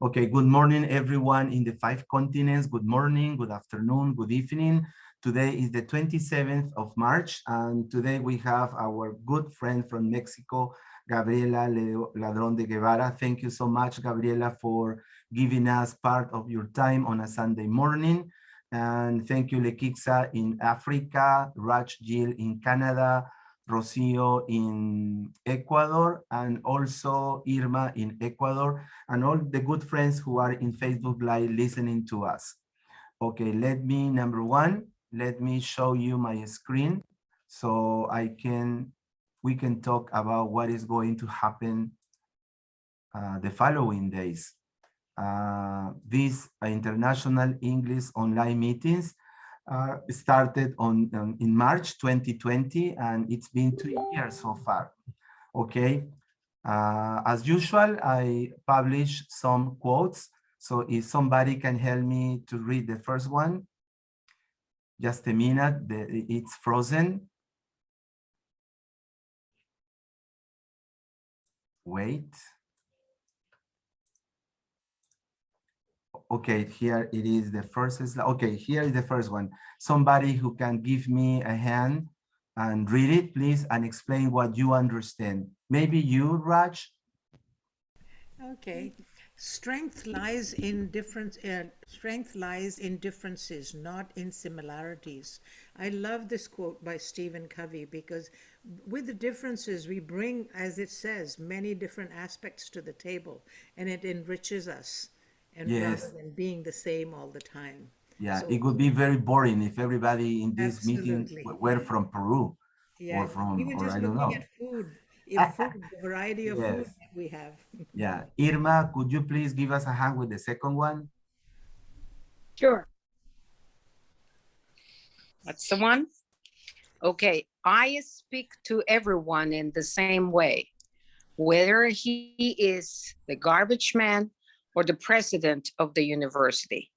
Okay, good morning, everyone in the 5 continents. Good morning, good afternoon, good evening. Today is the 27th of March, and today we have our good friend from Mexico, Gabriela Ladrón de Guevara. Thank you so much, Gabriela, for giving us part of your time on a Sunday morning. And thank you, Lekixa in Africa, Raj Jill in Canada, Rocio in Ecuador, and also Irma in Ecuador, and all the good friends who are in Facebook Live listening to us. Okay, number one, let me show you my screen so we can talk about what is going to happen the following days. These international English online meetings started in March 2020, and it's been 2 years so far. Okay, as usual, I publish some quotes. So if somebody can help me to read the first one, just a minute, it's frozen. Wait. Okay, here it is the first slide. Okay, here is the first one. Somebody who can give me a hand and read it, please, and explain what you understand. Maybe you, Raj? Okay. Strength lies in differences, not in similarities. I love this quote by Stephen Covey because with the differences we bring, as it says, many different aspects to the table, and it enriches us, and rather Yes. than being the same all the time. Yeah, So it would be very boring if everybody in this meeting absolutely, were from Peru yeah. Even or just I don't looking know. at food, if food, the variety of food Yes. that we have. Yeah. Irma, could you please give us a hand with the second one? Sure. That's the one. Okay. I speak to everyone in the same way, whether he is the garbage man or the president of the university.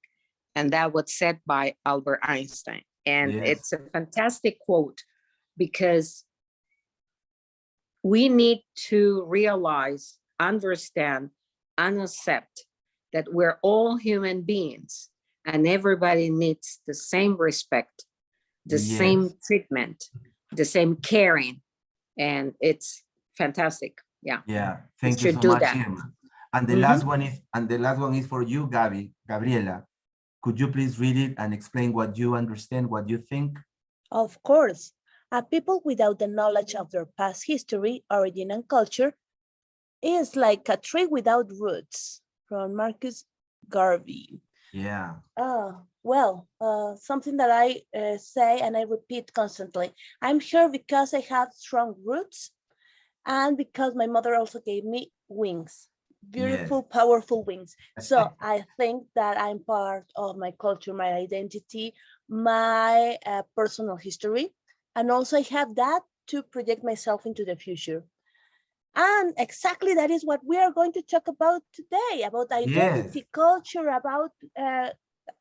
And that was said by Albert Einstein. And Yes. it's a fantastic quote because we need to realize, understand, and accept that we're all human beings and everybody needs the same respect, the same Yes. treatment, the same caring. And it's fantastic. Yeah. Yeah. We Thank you should so do much, that. Irma. And the Mhm. last one is for you, Gabriela. Could you please read it and explain what you understand, what you think? Of course, a people without the knowledge of their past history, origin, and culture is like a tree without roots, from Marcus Garvey. Yeah. Something that I say and I repeat constantly. I'm here because I have strong roots and because my mother also gave me wings, Yes. beautiful, powerful wings. So I think that I'm part of my culture, my identity, my personal history. And also I have that to project myself into the future. And exactly that is what we are going to talk about today, about Yes. identity, culture, about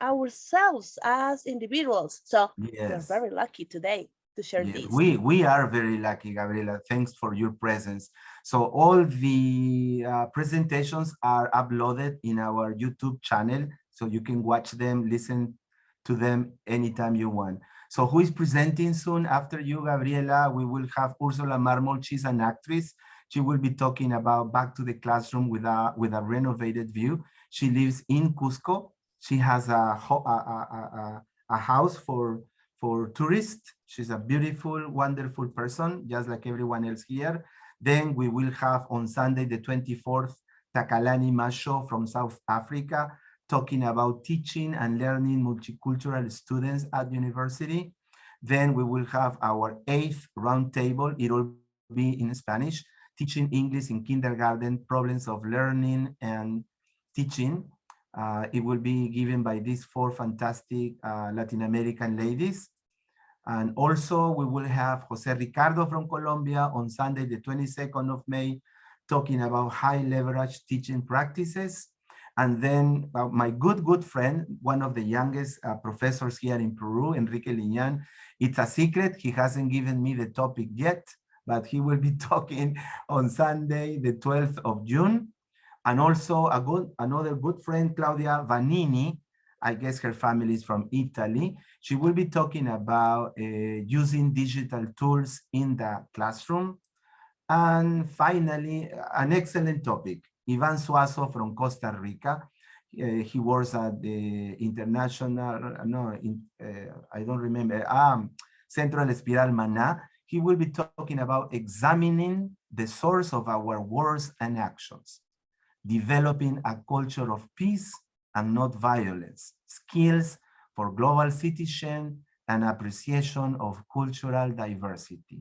ourselves as individuals. So we're Yes. very lucky today to share Yes, this. we are very lucky, Gabriela. Thanks for your presence. So all the presentations are uploaded in our YouTube channel, so you can watch them, listen to them anytime you want. So who is presenting soon after you, Gabriela? We will have Ursula Marmol. She's an actress. She will be talking about back to the classroom with a renovated view. She lives in Cusco. She has a house for tourists. She's a beautiful, wonderful person, just like everyone else here. Then we will have on Sunday, the 24th, Takalani Masho from South Africa, talking about teaching and learning multicultural students at university. Then we will have our 8th roundtable. It will be in Spanish, teaching English in kindergarten, problems of learning and teaching. It will be given by these 4 fantastic Latin American ladies. And also we will have Jose Ricardo from Colombia on Sunday, the 22nd of May, talking about high leverage teaching practices. And then my good friend, one of the youngest professors here in Peru, Enrique Liñán. It's a secret, he hasn't given me the topic yet, but he will be talking on Sunday, the 12th of June. And also another good friend, Claudia Vanini, I guess her family is from Italy. She will be talking about using digital tools in the classroom. And finally, an excellent topic, Ivan Suazo from Costa Rica. He works at the international, I don't remember, Central Espiral Maná. He will be talking about examining the source of our words and actions, developing a culture of peace and not violence, skills for global citizen and appreciation of cultural diversity.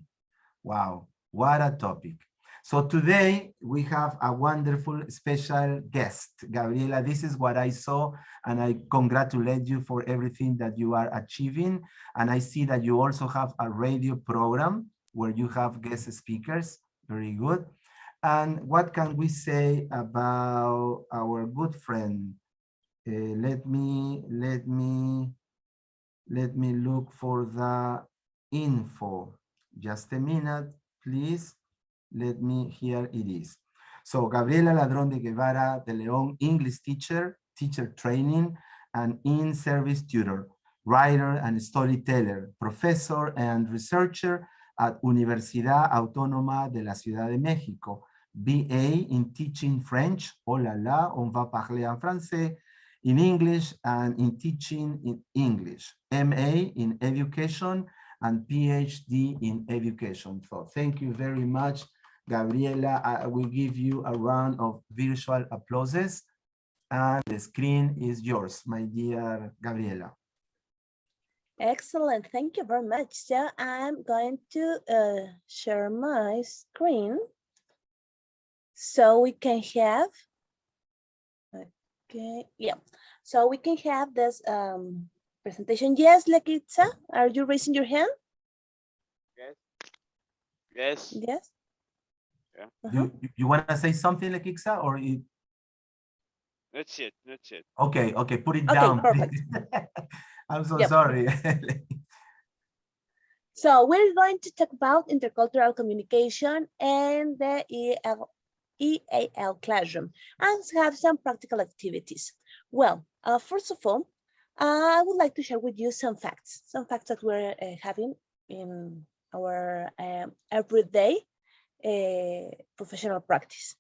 Wow, what a topic. So today we have a wonderful special guest. Gabriela, this is what I saw, and I congratulate you for everything that you are achieving. And I see that you also have a radio program where you have guest speakers. Very good. And what can we say about our good friend? Let me look for the info. Just a minute, please. Here it is. So Gabriela Ladrón de Guevara de León, English teacher, teacher training, and in-service tutor, writer and storyteller, professor and researcher at Universidad Autónoma de la Ciudad de México, BA in teaching French, oh là là, on va parler en français, in English and in teaching in English, MA in education and PhD in education. So thank you very much, Gabriela. I will give you a round of virtual applauses, and the screen is yours, my dear Gabriela. Excellent. Thank you very much. So I'm going to share my screen so we can have, okay, yeah. So we can have this presentation. Yes, Lekitsa, are you raising your hand? Yes. Yes. Yeah. You want to say something, Lekixa, or you? That's it. That's it. Okay, put it Okay, down. perfect. I'm so Yep. sorry. So we're going to talk about intercultural communication and the EAL classroom and have some practical activities. Well, first of all, I would like to share with you some facts that we're having in our everyday professional practice.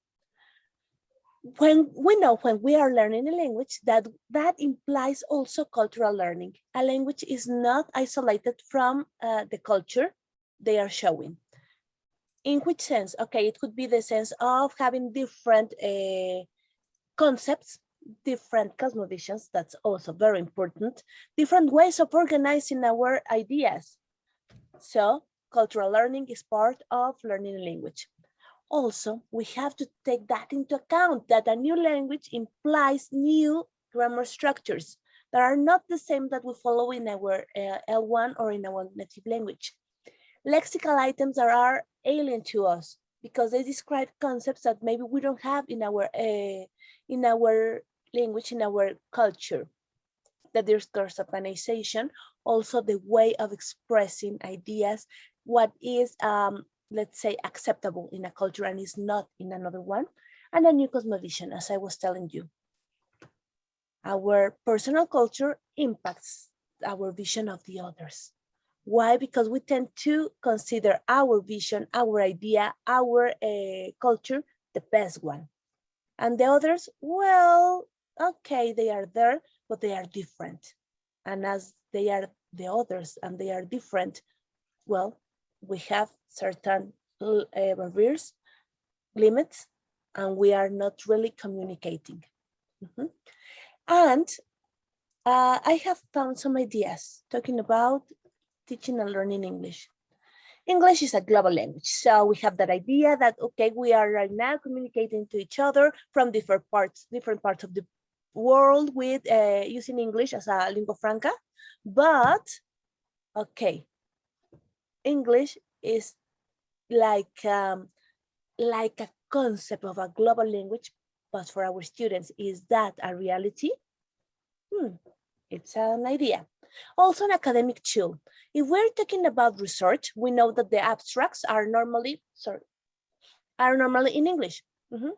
When we are learning a language, that implies also cultural learning. A language is not isolated from the culture they are showing. In which sense? Okay, it could be the sense of having different concepts, different cosmovisions, that's also very important, different ways of organizing our ideas. So cultural learning is part of learning a language. Also, we have to take that into account, that a new language implies new grammar structures that are not the same that we follow in our L1 or in our native language. Lexical items are alien to us because they describe concepts that maybe we don't have in our language, in our culture. That there's organization, also the way of expressing ideas, what is let's say acceptable in a culture and is not in another one, and a new cosmovision, as I was telling you. Our personal culture impacts our vision of the others. Why? Because we tend to consider our vision, our idea, our culture, the best one. And the others, well, okay, they are there, but they are different. And as they are the others and they are different, well, we have certain barriers, limits, and we are not really communicating. And I have found some ideas talking about teaching and learning English. English is a global language. So we have that idea that, okay, we are right now communicating to each other from different parts of the world with using English as a lingua franca. But, okay, English is like a concept of a global language, but for our students, is that a reality? It's an idea. Also an academic tool. If we're talking about research, we know that the abstracts are normally in English.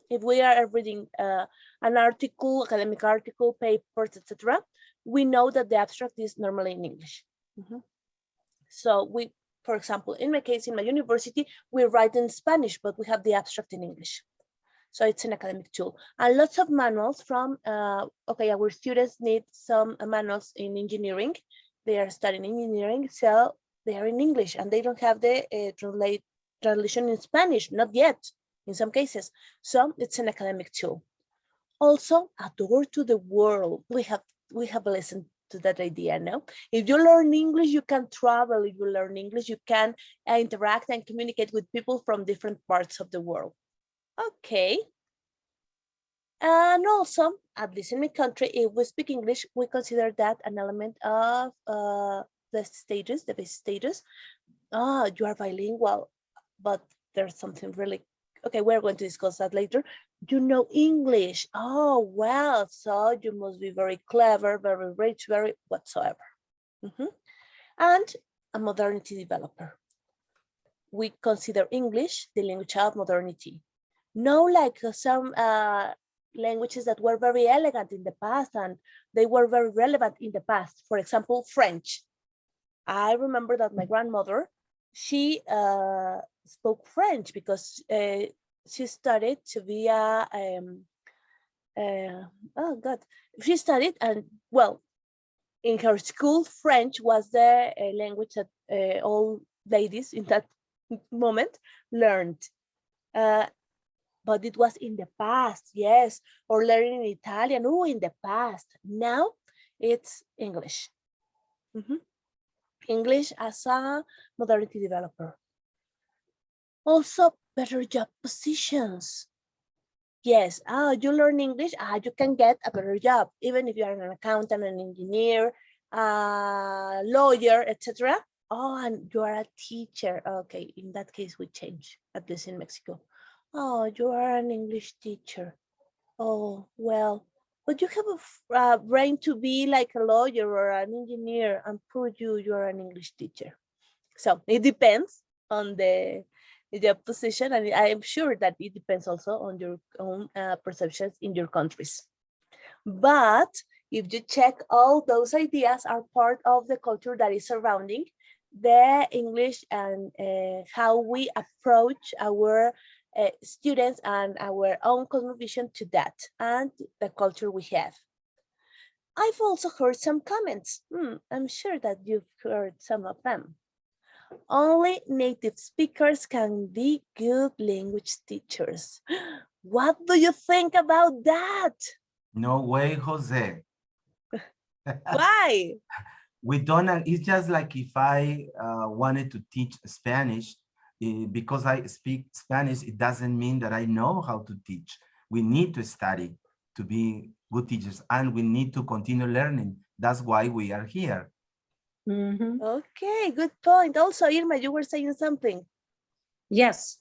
If we are reading an article, academic article, papers, etc., we know that the abstract is normally in English. So we, for example, in my case, in my university, we write in Spanish, but we have the abstract in English. So it's an academic tool. And lots of manuals from, okay, our students need some manuals in engineering. They are studying engineering, so they are in English and they don't have the translation in Spanish, not yet, in some cases. So it's an academic tool. Also, a door to the world. We have listened to that idea now. If you learn English, you can travel. If you learn English, you can interact and communicate with people from different parts of the world. Okay. And also, at least in my country, if we speak English, we consider that an element of the stages, the basic stages. You are bilingual, but there's something really, okay, we're going to discuss that later. You know English. Oh, well, so you must be very clever, very rich, very whatsoever. And a modernity developer. We consider English the language of modernity. No, like some languages that were very elegant in the past and they were very relevant in the past. For example, French. I remember that my grandmother, she spoke French because she studied to be a, oh God, she studied and well, in her school, French was the language that all ladies in that moment learned. But it was in the past, yes, or learning Italian, oh, in the past. Now it's English. English as a modernity developer. Also, better job positions. Yes, you learn English, you can get a better job, even if you are an accountant, an engineer, a lawyer, etc. Oh, and you are a teacher. Okay, in that case, we change, at least in Mexico. Oh, you are an English teacher. Oh, well, but you have a brain to be like a lawyer or an engineer, and poor you, you are an English teacher. So it depends on the job position, and I am sure that it depends also on your own perceptions in your countries. But if you check, all those ideas are part of the culture that is surrounding the English and how we approach our students and our own contribution to that and the culture we have. I've also heard some comments. I'm sure that you've heard some of them. Only native speakers can be good language teachers. What do you think about that? No way, Jose. Why? We don't, it's just like if I wanted to teach Spanish, because I speak Spanish, it doesn't mean that I know how to teach. We need to study to be good teachers, and we need to continue learning. That's why we are here. Okay, good point. Also, Irma, you were saying something. Yes,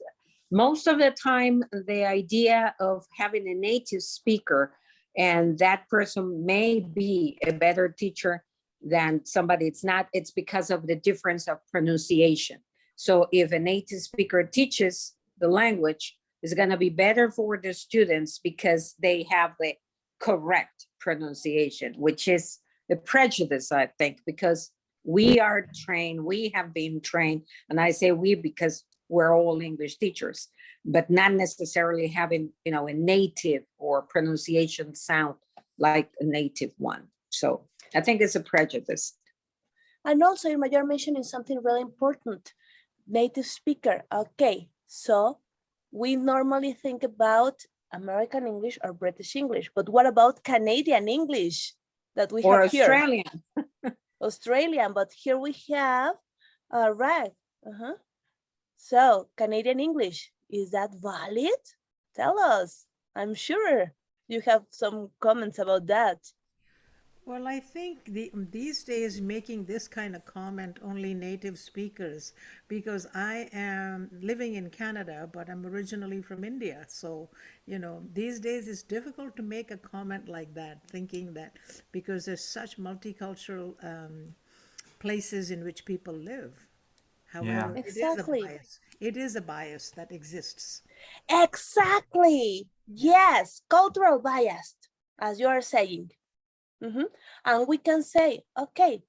most of the time, the idea of having a native speaker and that person may be a better teacher than somebody it's not, it's because of the difference of pronunciation. So if a native speaker teaches the language, it's going to be better for the students because they have the correct pronunciation, which is the prejudice, I think, because we are trained, we have been trained, and I say we because we're all English teachers, but not necessarily having, you know, a native or pronunciation sound like a native one. So I think it's a prejudice. And also, Irma, you're mentioning something really important. Native speaker. Okay, so we normally think about American English or British English, but what about Canadian English that we or have here? Australian. Australian, but here we have, right. So Canadian English, is that valid? Tell us. I'm sure you have some comments about that. Well, I think these days making this kind of comment only native speakers, because I am living in Canada, but I'm originally from India. So, you know, these days it's difficult to make a comment like that, thinking that because there's such multicultural places in which people live. However, it is a Exactly. bias. It is a bias that exists. Exactly. Yes, cultural bias, as you are saying. And we can say, okay,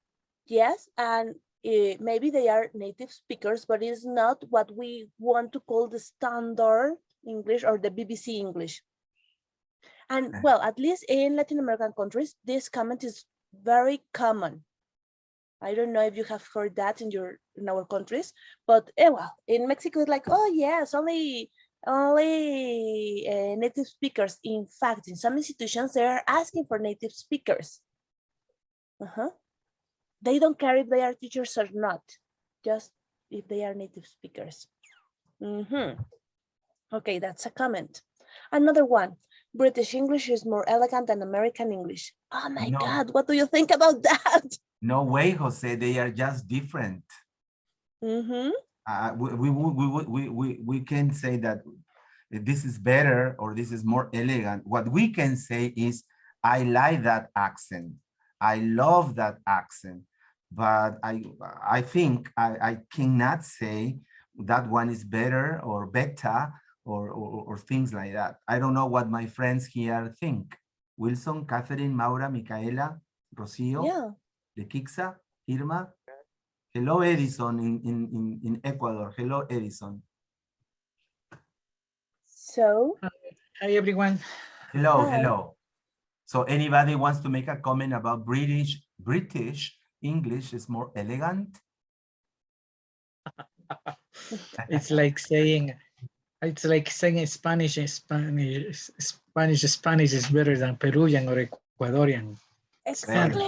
yes, and maybe they are native speakers, but it's not what we want to call the standard English or the BBC English. And well, at least in Latin American countries, this comment is very common. I don't know if you have heard that in our countries, but well, in Mexico, it's like, oh yes, only native speakers. In fact, in some institutions, they are asking for native speakers. They don't care if they are teachers or not, just if they are native speakers. Okay, that's a comment. Another one, British English is more elegant than American English. Oh my God, what do you think about that? No way, Jose, they are just different. We can say that this is better or this is more elegant. What we can say is, I like that accent. I love that accent. But I think I cannot say that one is better or better or things like that. I don't know what my friends here think. Wilson, Catherine, Maura, Micaela, Rocio, Yeah. Lequixa, Irma. Hello, Edison in Ecuador. Hello, Edison. So. Hi, everyone. Hello, Hi. hello. So anybody wants to make a comment about British English is more elegant? It's like saying Spanish is better than Peruvian or Ecuadorian. Exactly.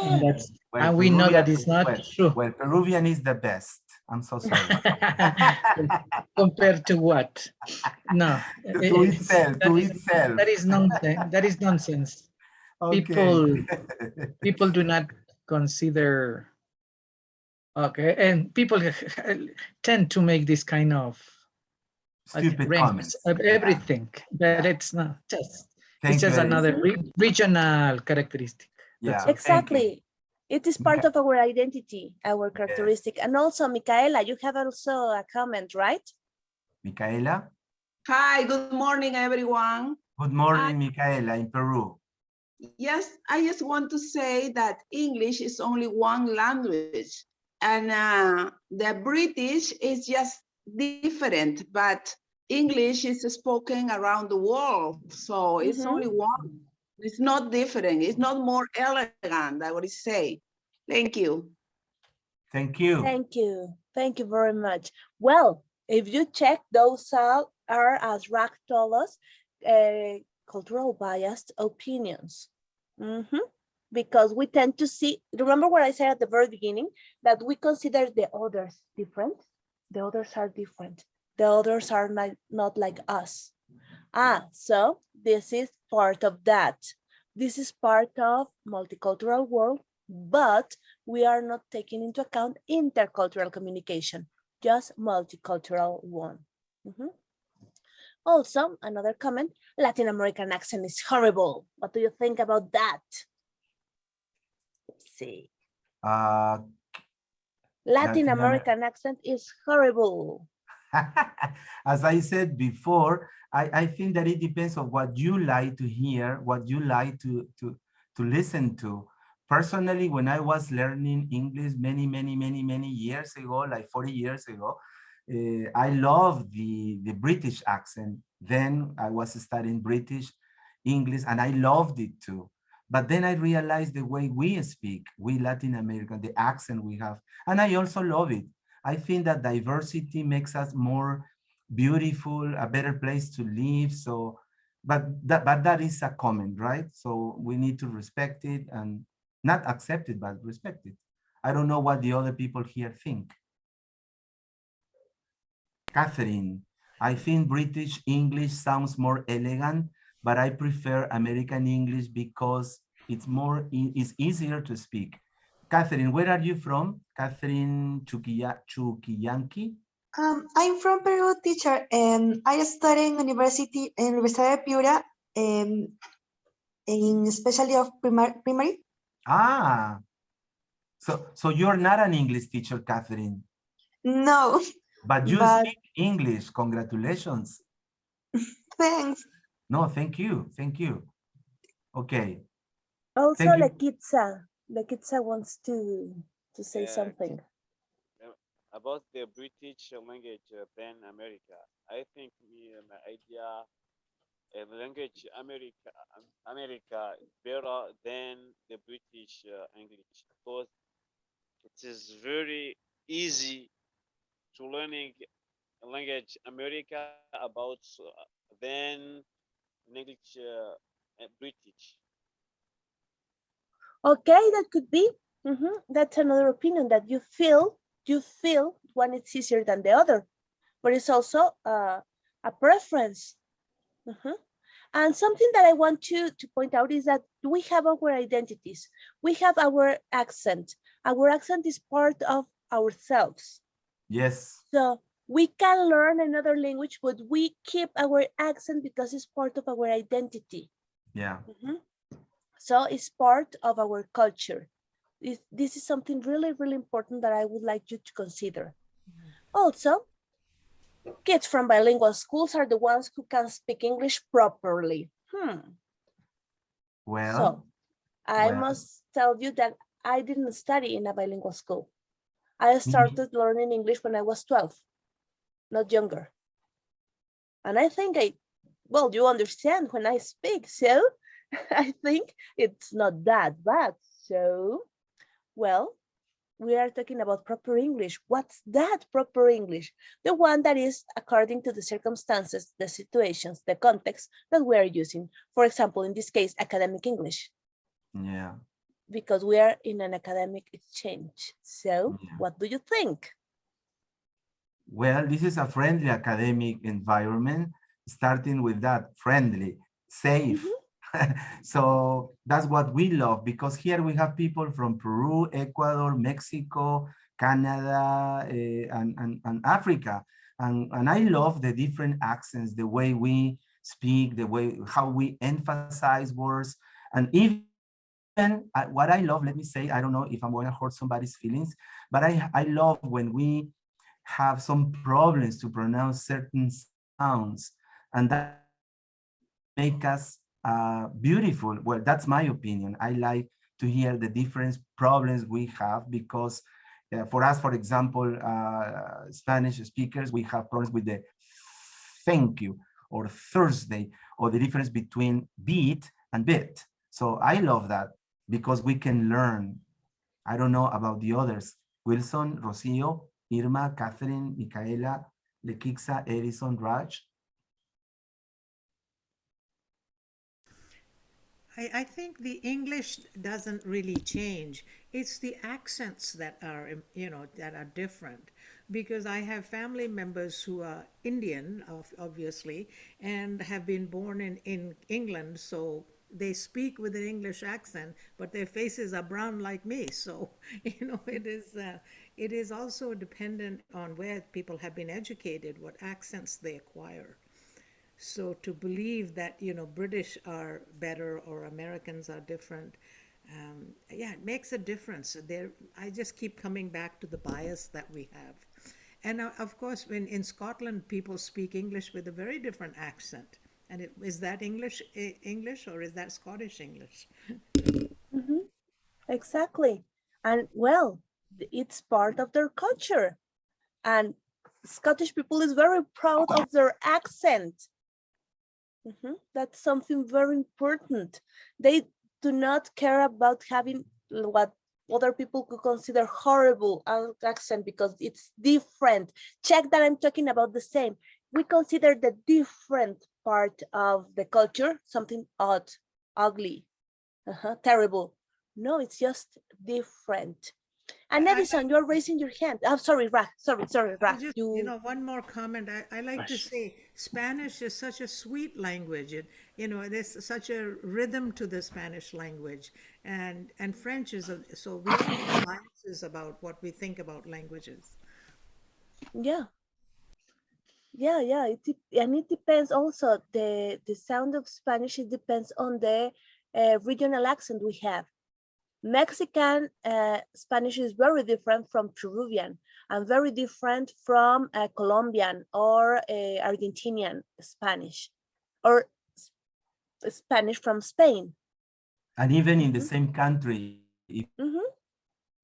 And we know that it's not true. Well, Peruvian is the best. I'm so sorry. Compared to what? No. To itself. That is nonsense. That is nonsense. Okay. People do not consider. Okay, and people tend to make this kind of stupid comments of everything, but it's not just. Thank it's just you, another regional characteristic. Yeah, exactly. It is part of our identity, our characteristic. Yes. And also, Micaela, you have also a comment, right? Micaela? Hi, good morning, everyone. Good morning, Micaela, in Peru. Yes, I just want to say that English is only one language, and the British is just different, but English is spoken around the world, so it's only one. It's not different. It's not more elegant, I would say. Thank you. Thank you. Thank you. Thank you very much. Well, if you check, those are, as Rack told us, cultural biased opinions. Because we tend to see, remember what I said at the very beginning, that we consider the others different. The others are different. The others are not like us. So this is part of that. This is part of multicultural world, but we are not taking into account intercultural communication, just multicultural one. Also, another comment, Latin American accent is horrible. What do you think about that? Let's see. Latin American accent is horrible. As I said before, I think that it depends on what you like to hear, what you like to listen to. Personally, when I was learning English many years ago, like 40 years ago, I loved the British accent. Then I was studying British English and I loved it too. But then I realized the way we speak, we Latin American, the accent we have, and I also love it. I think that diversity makes us more beautiful, a better place to live. So, but that is a comment, right? So we need to respect it and not accept it, but respect it. I don't know what the other people here think. Catherine, I think British English sounds more elegant, but I prefer American English because it's easier to speak. Catherine, where are you from? Catherine Chuquillanqui? I'm from Peru, teacher, and I study in University of Piura, in especially of primary. So you're not an English teacher, Catherine? No. But you But speak English. Congratulations. thanks. No, thank you. Thank you. Okay. Also, Thank you. Lekitsa wants to say Yeah, something. about the British language than America. I think my idea language America is better than the British English because it is very easy to learning language America about than English British. Okay, that could be. That's another opinion that you feel one is easier than the other, but it's also a preference. Mhm. And something that I want to point out is that we have our identities. We have our accent. Our accent is part of ourselves. Yes. So we can learn another language, but we keep our accent because it's part of our identity. Yeah. So it's part of our culture. This is something really, really important that I would like you to consider. Also, kids from bilingual schools are the ones who can speak English properly. Well, So I well, must tell you that I didn't study in a bilingual school. I me, started learning English when I was 12, not younger. And I think well, you understand when I speak, so I think it's not that bad. So, well, we are talking about proper English. What's that proper English? The one that is according to the circumstances, the situations, the context that we are using. For example, in this case, academic English, yeah. because we are in an academic exchange. So, Yeah. what do you think? Well, this is a friendly academic environment, starting with that friendly, safe. So that's what we love, because here we have people from Peru, Ecuador, Mexico, Canada, and Africa. And I love the different accents, the way we speak, the way how we emphasize words. And even what I love, let me say, I don't know if I'm going to hurt somebody's feelings, but I love when we have some problems to pronounce certain sounds, and that make us beautiful. Well, that's my opinion. I like to hear the different problems we have, because for us, for example, Spanish speakers, we have problems with the thank you or Thursday, or the difference between beat and bit. So I love that because we can learn. I don't know about the others. Wilson, Rocio, Irma, Catherine, Micaela, Lekixa, Edison, Raj. I think the English doesn't really change. It's the accents that are, that are different. Because I have family members who are Indian, obviously, and have been born in England, so they speak with an English accent, but their faces are brown like me. So, it is also dependent on where people have been educated, what accents they acquire. So to believe that, British are better or Americans are different, yeah, it makes a difference. I just keep coming back to the bias that we have. And of course, in Scotland, people speak English with a very different accent. And is that English or is that Scottish English? Exactly. And well, it's part of their culture. And Scottish people is very proud of their accent. That's something very important. They do not care about having what other people could consider horrible accent because it's different. Check that I'm talking about the same. We consider the different part of the culture something odd, ugly, terrible. No, it's just different. And I Edison, you're raising your hand. I'm sorry, Ra. Sorry, Ra. just, You. one more comment. I like to say Spanish is such a sweet language. There's such a rhythm to the Spanish language, and French is so we all have biases about what we think about languages. Yeah, yeah. And it depends also the sound of Spanish. It depends on the regional accent we have. Mexican Spanish is very different from Peruvian and very different from Colombian or Argentinian Spanish or Spanish from Spain. And even in the same country, if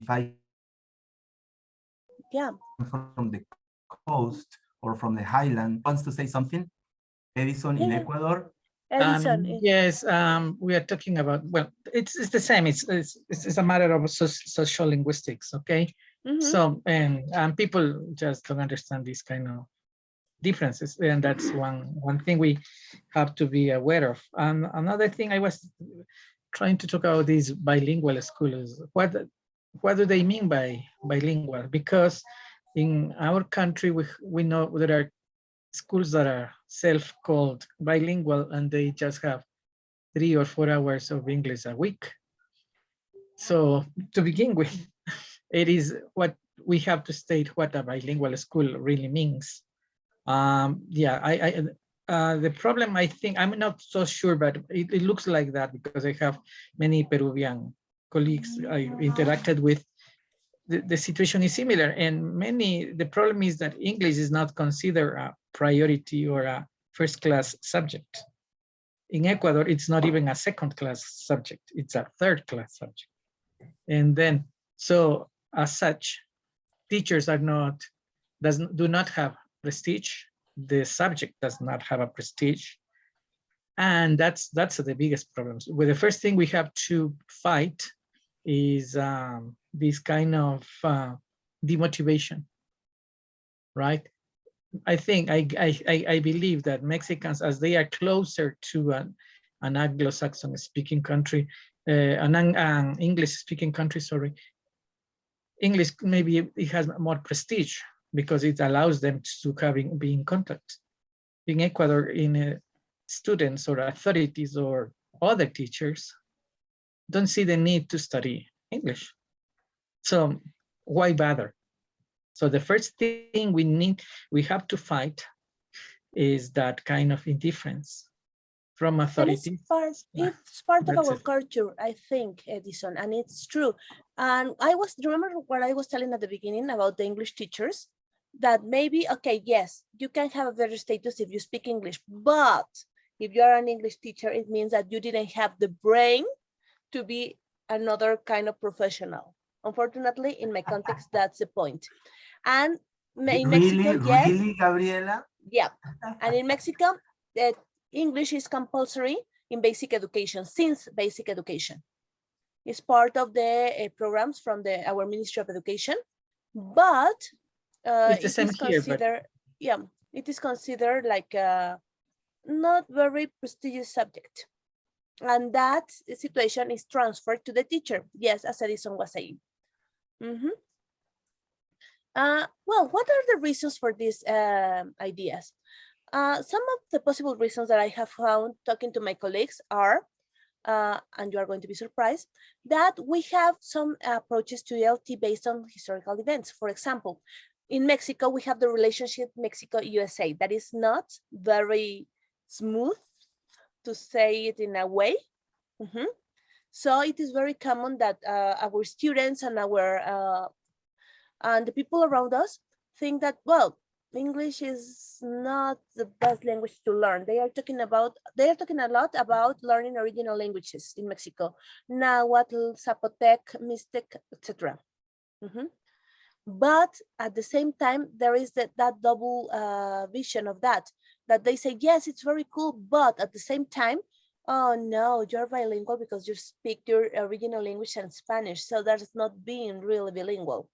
I Yeah. from the coast or from the highland wants to say something, Edison in Yeah. Ecuador. Edison. Yes, we are talking about, well, it's the same. It's a matter of social linguistics, okay? So, and people just don't understand these kind of differences, and that's one thing we have to be aware of. And another thing I was trying to talk about these bilingual schools. What do they mean by bilingual? Because in our country, we know there are schools that are self-called bilingual, and they just have 3 or 4 hours of English a week. So to begin with, it is what we have to state what a bilingual school really means. Yeah, the problem, I think, I'm not so sure, but it looks like that because I have many Peruvian colleagues I interacted with. The situation is similar, and the problem is that English is not considered a priority or a first-class subject. In Ecuador, it's not even a second-class subject, it's a third-class subject. And then, so as such, teachers do not have prestige. The subject does not have a prestige. And that's the biggest problem. Well, the first thing we have to fight is this kind of demotivation, right? I think I believe that Mexicans, as they are closer to an Anglo-Saxon speaking country, an English speaking country, sorry, English maybe it has more prestige because it allows them to be in contact. In Ecuador, in students or authorities or other teachers don't see the need to study English. So why bother? So the first thing we have to fight is that kind of indifference from authorities. It's part of our culture, I think, Edison, and it's true. And remember what I was telling at the beginning about the English teachers, that maybe, okay, yes, you can have a better status if you speak English, but if you're an English teacher, it means that you didn't have the brain to be another kind of professional. Unfortunately, in my context, that's the point. And in Mexico, yes. Really, Gabriela? Yeah. And in Mexico, English is compulsory in basic education, since basic education. It's part of the programs from our Ministry of Education, but it is considered, yeah, it is considered like a not very prestigious subject. And that situation is transferred to the teacher, yes, as Edison was saying. Well, what are the reasons for these ideas? Some of the possible reasons that I have found talking to my colleagues are, and you are going to be surprised, that we have some approaches to ELT based on historical events. For example, in Mexico, we have the relationship Mexico-USA that is not very smooth, to say it in a way. So it is very common that our students and and the people around us think that, well, English is not the best language to learn. They are talking a lot about learning original languages in Mexico, Nahuatl, Zapotec, Mixtec, etc. But at the same time, there is that double vision of that they say, yes, it's very cool, but at the same time, oh no, you're bilingual because you speak your original language and Spanish, so that's not being really bilingual.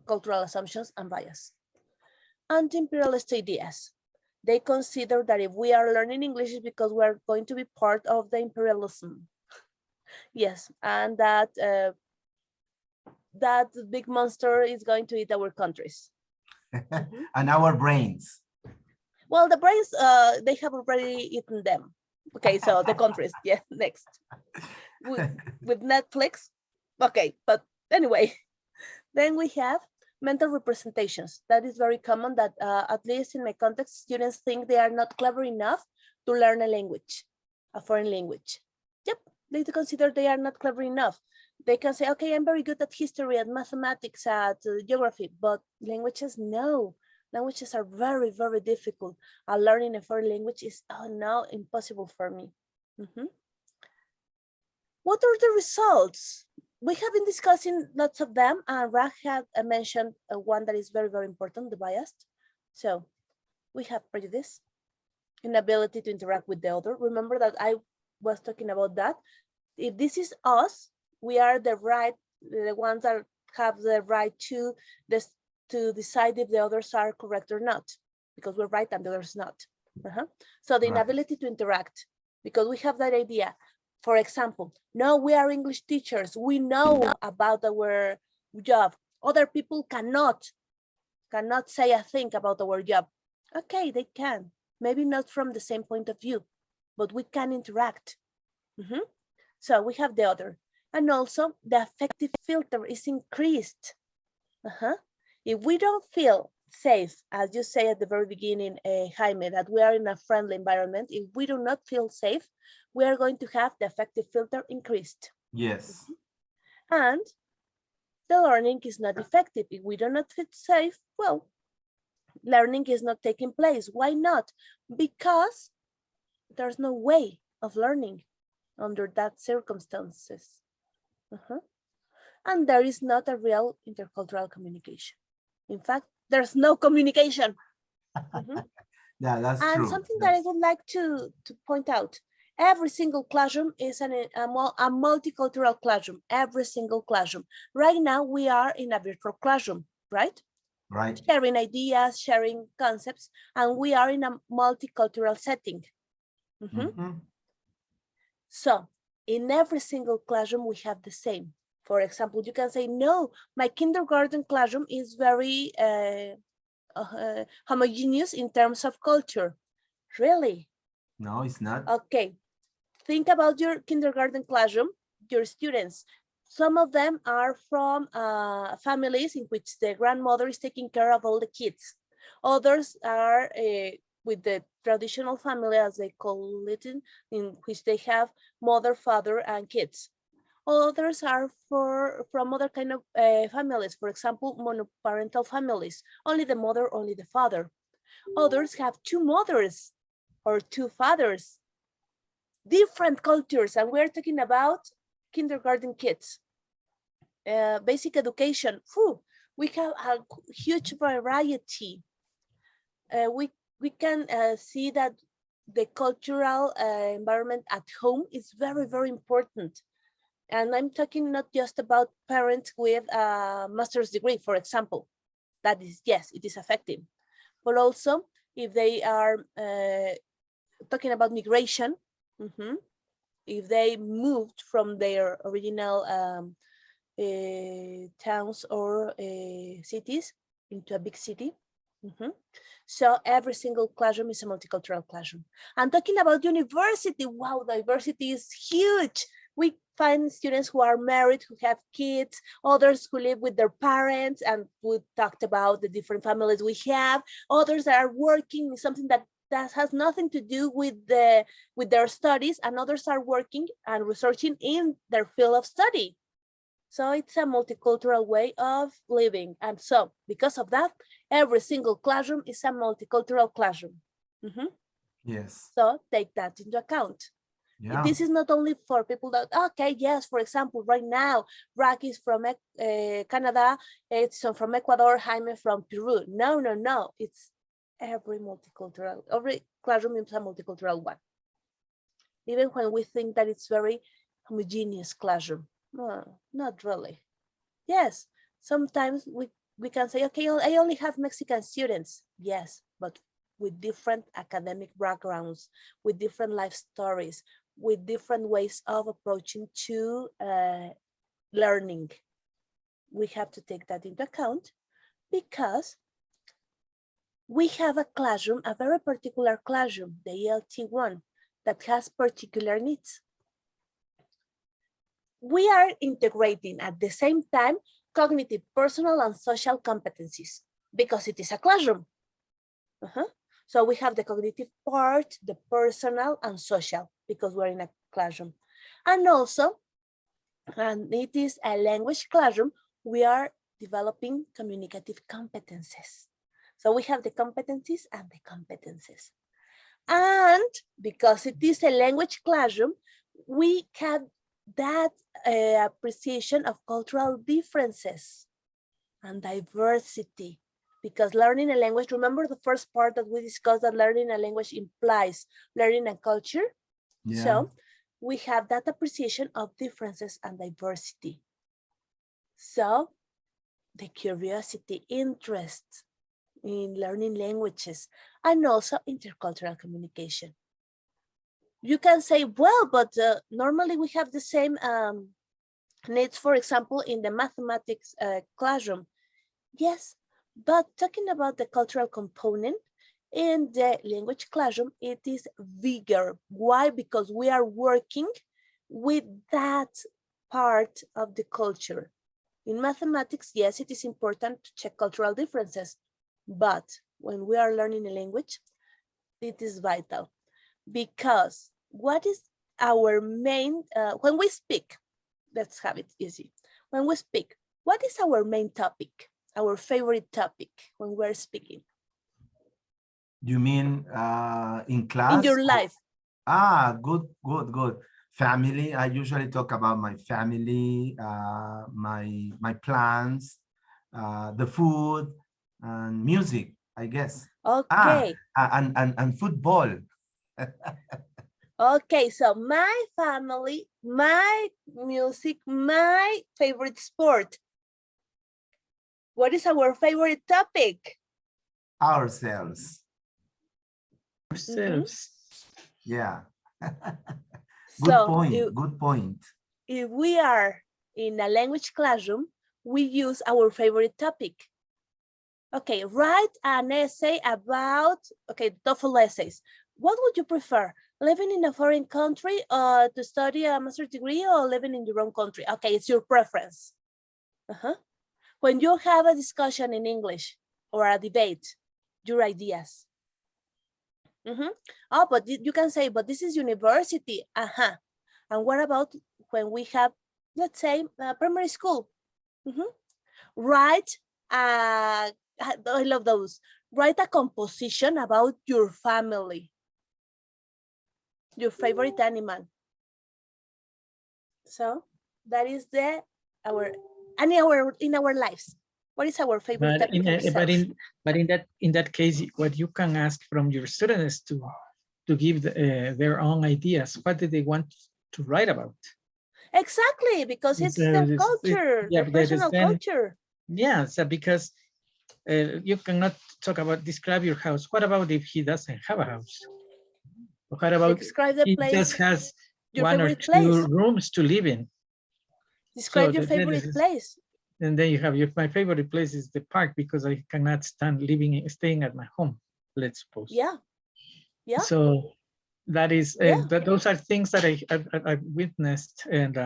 Cultural assumptions and bias. Anti-imperialist ideas. They consider that if we are learning English, it's because we're going to be part of the imperialism. Yes, and that that big monster is going to eat our countries. And our brains. Well, the brains, they have already eaten them. Okay, so the countries, yeah, next. With Netflix, okay, but anyway, then we have mental representations. That is very common that, at least in my context, students think they are not clever enough to learn a language, a foreign language. Yep, They consider they are not clever enough. They can say, okay, I'm very good at history, at mathematics, at geography, but languages, no. Languages are very, very difficult. Learning a foreign language is, oh no, impossible for me. What are the results? We have been discussing lots of them, and Rach had mentioned one that is very, very important, the bias. So we have prejudice, inability to interact with the other. Remember that I was talking about that. If this is us, we are the ones that have the right to decide if the others are correct or not, because we're right and the others not. So the inability to interact, because we have that idea. For example, no, we are English teachers. We know about our job. Other people cannot say a thing about our job. Okay, they can. Maybe not from the same point of view, but we can interact. So we have the other. And also the affective filter is increased. If we don't feel safe, as you say at the very beginning, Jaime, that we are in a friendly environment, if we do not feel safe, we are going to have the affective filter increased. Yes. And the learning is not effective. If we do not feel safe, well, learning is not taking place. Why not? Because there's no way of learning under that circumstances. And there is not a real intercultural communication. In fact, there's no communication. Yeah, that's and true. Something that I would like to point out, every single classroom is a multicultural classroom, every single classroom. Right now, we are in a virtual classroom, right? Right. Sharing ideas, sharing concepts, and we are in a multicultural setting. So in every single classroom, we have the same. For example, you can say, no, my kindergarten classroom is very homogeneous in terms of culture. Really? No, it's not. Okay. Think about your kindergarten classroom, your students. Some of them are from families in which the grandmother is taking care of all the kids. Others are with the traditional family, as they call it, in which they have mother, father, and kids. Others are from other kind of families, for example, monoparental families, only the mother, only the father. Others have two mothers or two fathers, different cultures, and we're talking about kindergarten kids. Basic education, we have a huge variety. We can see that the cultural environment at home is very, very important. And I'm talking not just about parents with a master's degree, for example. That is, yes, it is affecting. But also, if they are talking about migration, if they moved from their original towns or cities into a big city. So every single classroom is a multicultural classroom. And talking about university, wow, diversity is huge. We find students who are married, who have kids, others who live with their parents, and we talked about the different families we have. Others that are working in something that has nothing to do with their studies, and others are working and researching in their field of study. So it's a multicultural way of living. And so because of that, every single classroom is a multicultural classroom. Yes. So take that into account. Yeah. This is not only for people that, okay, yes, for example, right now, Rach is from Canada, Edson from Ecuador, Jaime from Peru. No, no, no. It's every classroom is a multicultural one. Even when we think that it's very homogeneous classroom. No, not really. Yes, sometimes we can say, okay, I only have Mexican students. Yes, but with different academic backgrounds, with different life stories, with different ways of approaching to learning. We have to take that into account because we have a classroom, a very particular classroom, the ELT one, that has particular needs. We are integrating at the same time cognitive, personal, and social competencies because it is a classroom. So we have the cognitive part, the personal, and social because we're in a classroom. And also, and it is a language classroom, we are developing communicative competences. So we have the competencies and the competences. And because it is a language classroom, we have that appreciation of cultural differences and diversity. Because learning a language, remember the first part that we discussed that learning a language implies learning a culture? Yeah. So we have that appreciation of differences and diversity. So the curiosity, interest in learning languages, and also intercultural communication. You can say, well, but normally we have the same needs, for example, in the mathematics classroom. Yes, but talking about the cultural component in the language classroom, it is bigger. Why? Because we are working with that part of the culture. In mathematics, yes, it is important to check cultural differences, but when we are learning a language, it is vital. Because what is our main, when we speak, let's have it easy. When we speak, what is our main topic, our favorite topic when we're speaking? You mean in class? In your life. Good. Family. I usually talk about my family, my plans, the food, and music, I guess. Okay. And football. Okay, so my family, my music, my favorite sport. What is our favorite topic? Ourselves. Ourselves. Yeah. So Good point. If we are in a language classroom, we use our favorite topic. Okay, write an essay about, okay, TOEFL essays. What would you prefer? Living in a foreign country to study a master's degree, or living in your own country? Okay, it's your preference. When you have a discussion in English or a debate, your ideas. Oh, but you can say, but this is university. And what about when we have, let's say, primary school? Write, I love those. Write a composition about your family, your favorite animal. So that is in our lives. What is our favorite topic? But in that case, what you can ask from your students to give their own ideas. What do they want to write about? Exactly, because it's their culture, their personal culture. Yeah, so because you cannot talk about describe your house. What about if he doesn't have a house? What about describe the he place, just has your one or two rooms to live in? Describe your favorite place. And then you have my favorite place is the park because I cannot stand staying at my home, let's suppose. Yeah. So that is, those are things that I've witnessed, and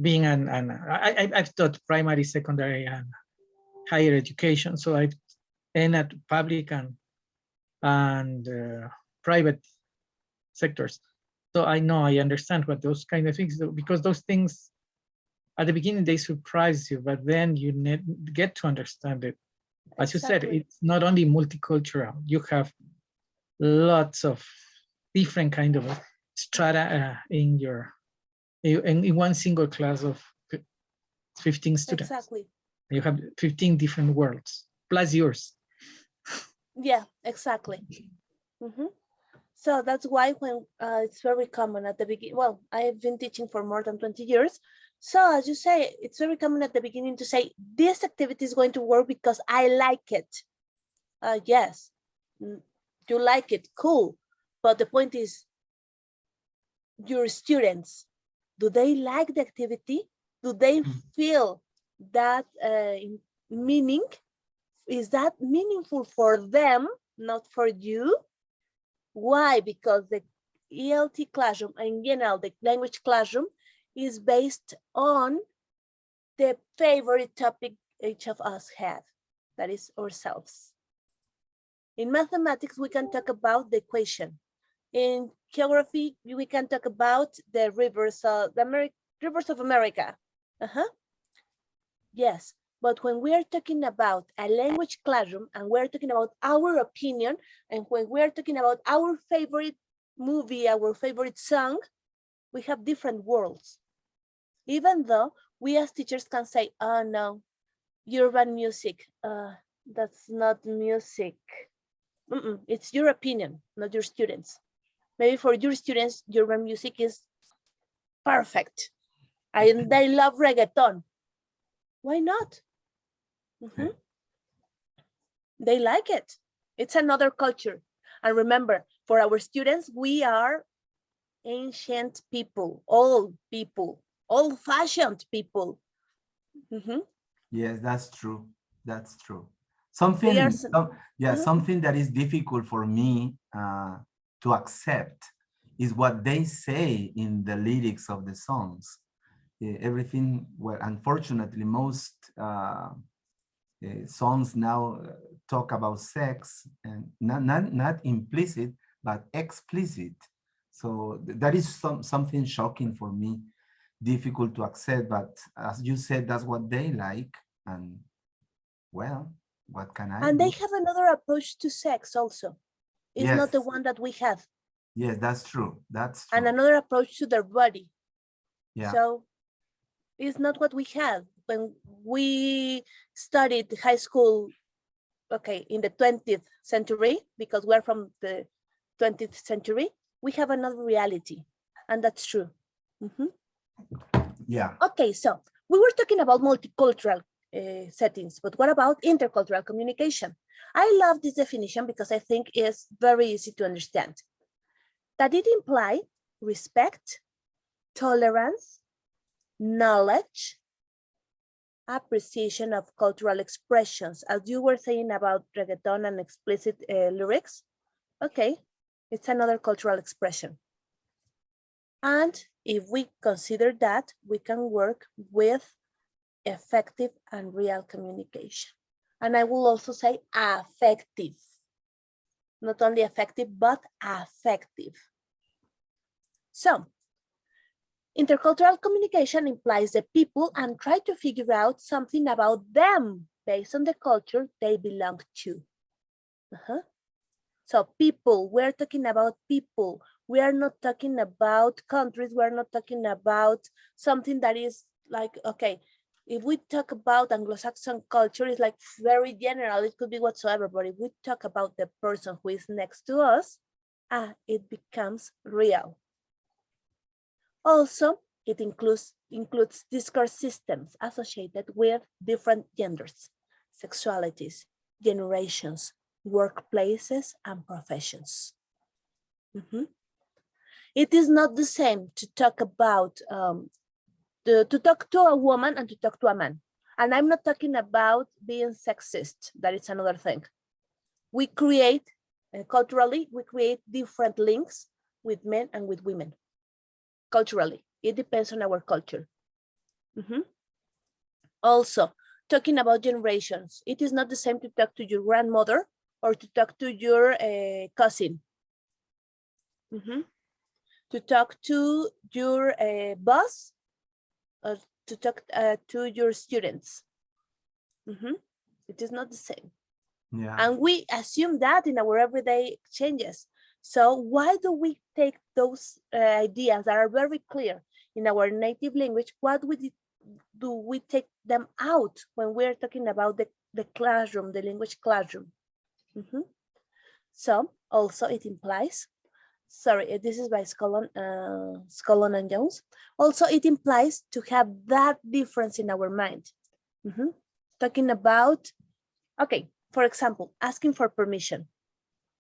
being I've taught primary, secondary, and higher education. So I've been at public and private sectors. So I understand what those kind of things, because those things at the beginning, they surprise you, but then you get to understand it. As you said, it's not only multicultural. You have lots of different kind of strata in one single class of 15 students. Exactly. You have 15 different worlds, plus yours. Yeah, exactly. So that's why when it's very common at the beginning, well, I have been teaching for more than 20 years. So as you say, it's very common at the beginning to say, this activity is going to work because I like it. Yes, you like it, cool. But the point is, your students, do they like the activity? Do they feel that meaning? Is that meaningful for them, not for you? Why? Because the ELT classroom, in general, the language classroom, is based on the favorite topic each of us have, that is ourselves. In mathematics, we can talk about the equation. In geography, we can talk about the rivers, rivers of America. Yes, but when we are talking about a language classroom and we're talking about our opinion, and when we're talking about our favorite movie, our favorite song, we have different worlds. Even though we as teachers can say, oh no, urban music, that's not music. It's your opinion, not your students. Maybe for your students, urban music is perfect. And they love reggaeton. Why not? They like it. It's another culture. And remember, for our students, we are ancient people, old-fashioned people. Yes, that's true. That's true. They are, Something that is difficult for me to accept is what they say in the lyrics of the songs. Everything, well, unfortunately, most songs now talk about sex, and not implicit, but explicit. So that is something shocking for me, difficult to accept, but as you said, that's what they like, and well, what can I do? And they have another approach to sex also. It's Yes. not the one that we have. Yes, that's true. That's true. And another approach to their body. Yeah. So it's not what we have. When we studied high school, okay, in the 20th century, because we're from the 20th century, we have another reality, and that's true. Yeah. Okay, so we were talking about multicultural settings, but what about intercultural communication? I love this definition because I think it's very easy to understand. That it implies respect, tolerance, knowledge, appreciation of cultural expressions. As you were saying about reggaeton and explicit lyrics, okay, it's another cultural expression. And if we consider that, we can work with effective and real communication. And I will also say affective. Not only effective, but affective. So, intercultural communication implies the people and try to figure out something about them based on the culture they belong to. So people, we're talking about people. We are not talking about countries. We're not talking about something that is like, okay, if we talk about Anglo-Saxon culture, it's like very general. It could be whatsoever, but if we talk about the person who is next to us, it becomes real. Also, it includes discourse systems associated with different genders, sexualities, generations, workplaces, and professions. It is not the same to talk about, to talk to a woman and to talk to a man. And I'm not talking about being sexist, that is another thing. We create, culturally, we create different links with men and with women. Culturally, it depends on our culture. Also, talking about generations, it is not the same to talk to your grandmother or to talk to your cousin. To talk to your boss or to talk to your students. It is not the same. Yeah. And we assume that in our everyday exchanges. So why do we take those ideas that are very clear in our native language? What do we take them out when we're talking about the classroom, the language classroom? So also it implies, sorry, this is by Scollon and Jones. Also, it implies to have that difference in our mind. Talking about, okay, for example, asking for permission.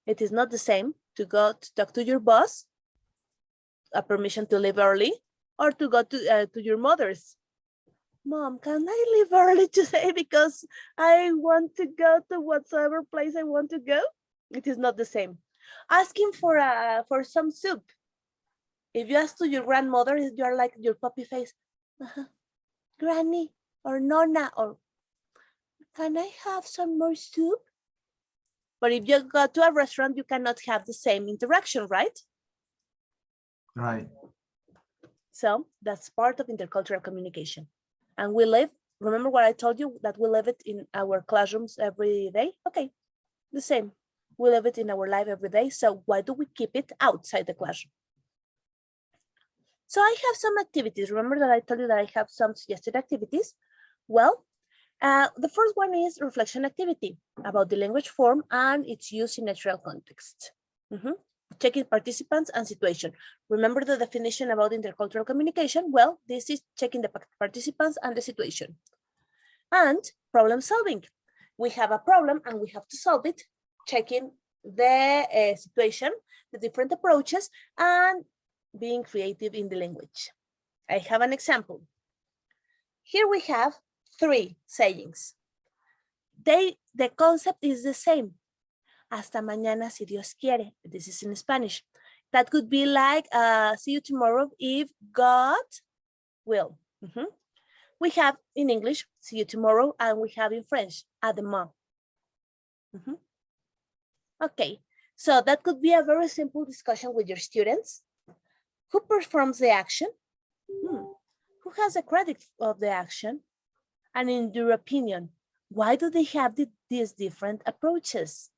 It is not the same to go to talk to your boss, a permission to leave early, or to go to your mother's. Mom, can I leave early today because I want to go to whatsoever place I want to go? It is not the same. Asking for some soup. If you ask to your grandmother, you're like your puppy face, Granny or Nonna, or can I have some more soup? But if you go to a restaurant, you cannot have the same interaction, right? Right. So that's part of intercultural communication. And we live, remember what I told you, that we live it in our classrooms every day? Okay, the same. We live it in our life every day. So why do we keep it outside the classroom? So I have some activities. Remember that I told you that I have some suggested activities? Well, the first one is reflection activity about the language form and its use in natural context. Checking participants and situation. Remember the definition about intercultural communication? Well, this is checking the participants and the situation. And problem solving. We have a problem and we have to solve it, checking the situation, the different approaches, and being creative in the language. I have an example. Here we have 3 sayings. The concept is the same. Hasta mañana si Dios quiere. This is in Spanish. That could be like, see you tomorrow if God will. We have in English, see you tomorrow, and we have in French, à demain. Okay, so that could be a very simple discussion with your students. Who performs the action? Who has the credit of the action? And in your opinion, why do they have these different approaches?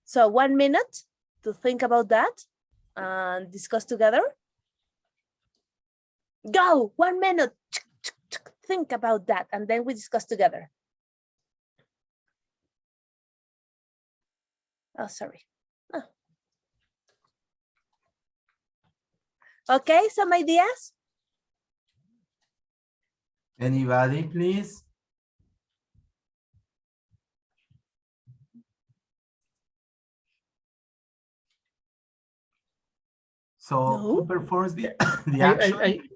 So 1 minute to think about that and discuss together. Go, 1 minute, think about that, and then we discuss together. Oh, sorry. Oh. Okay, some ideas? Anybody, please? So who performs the action?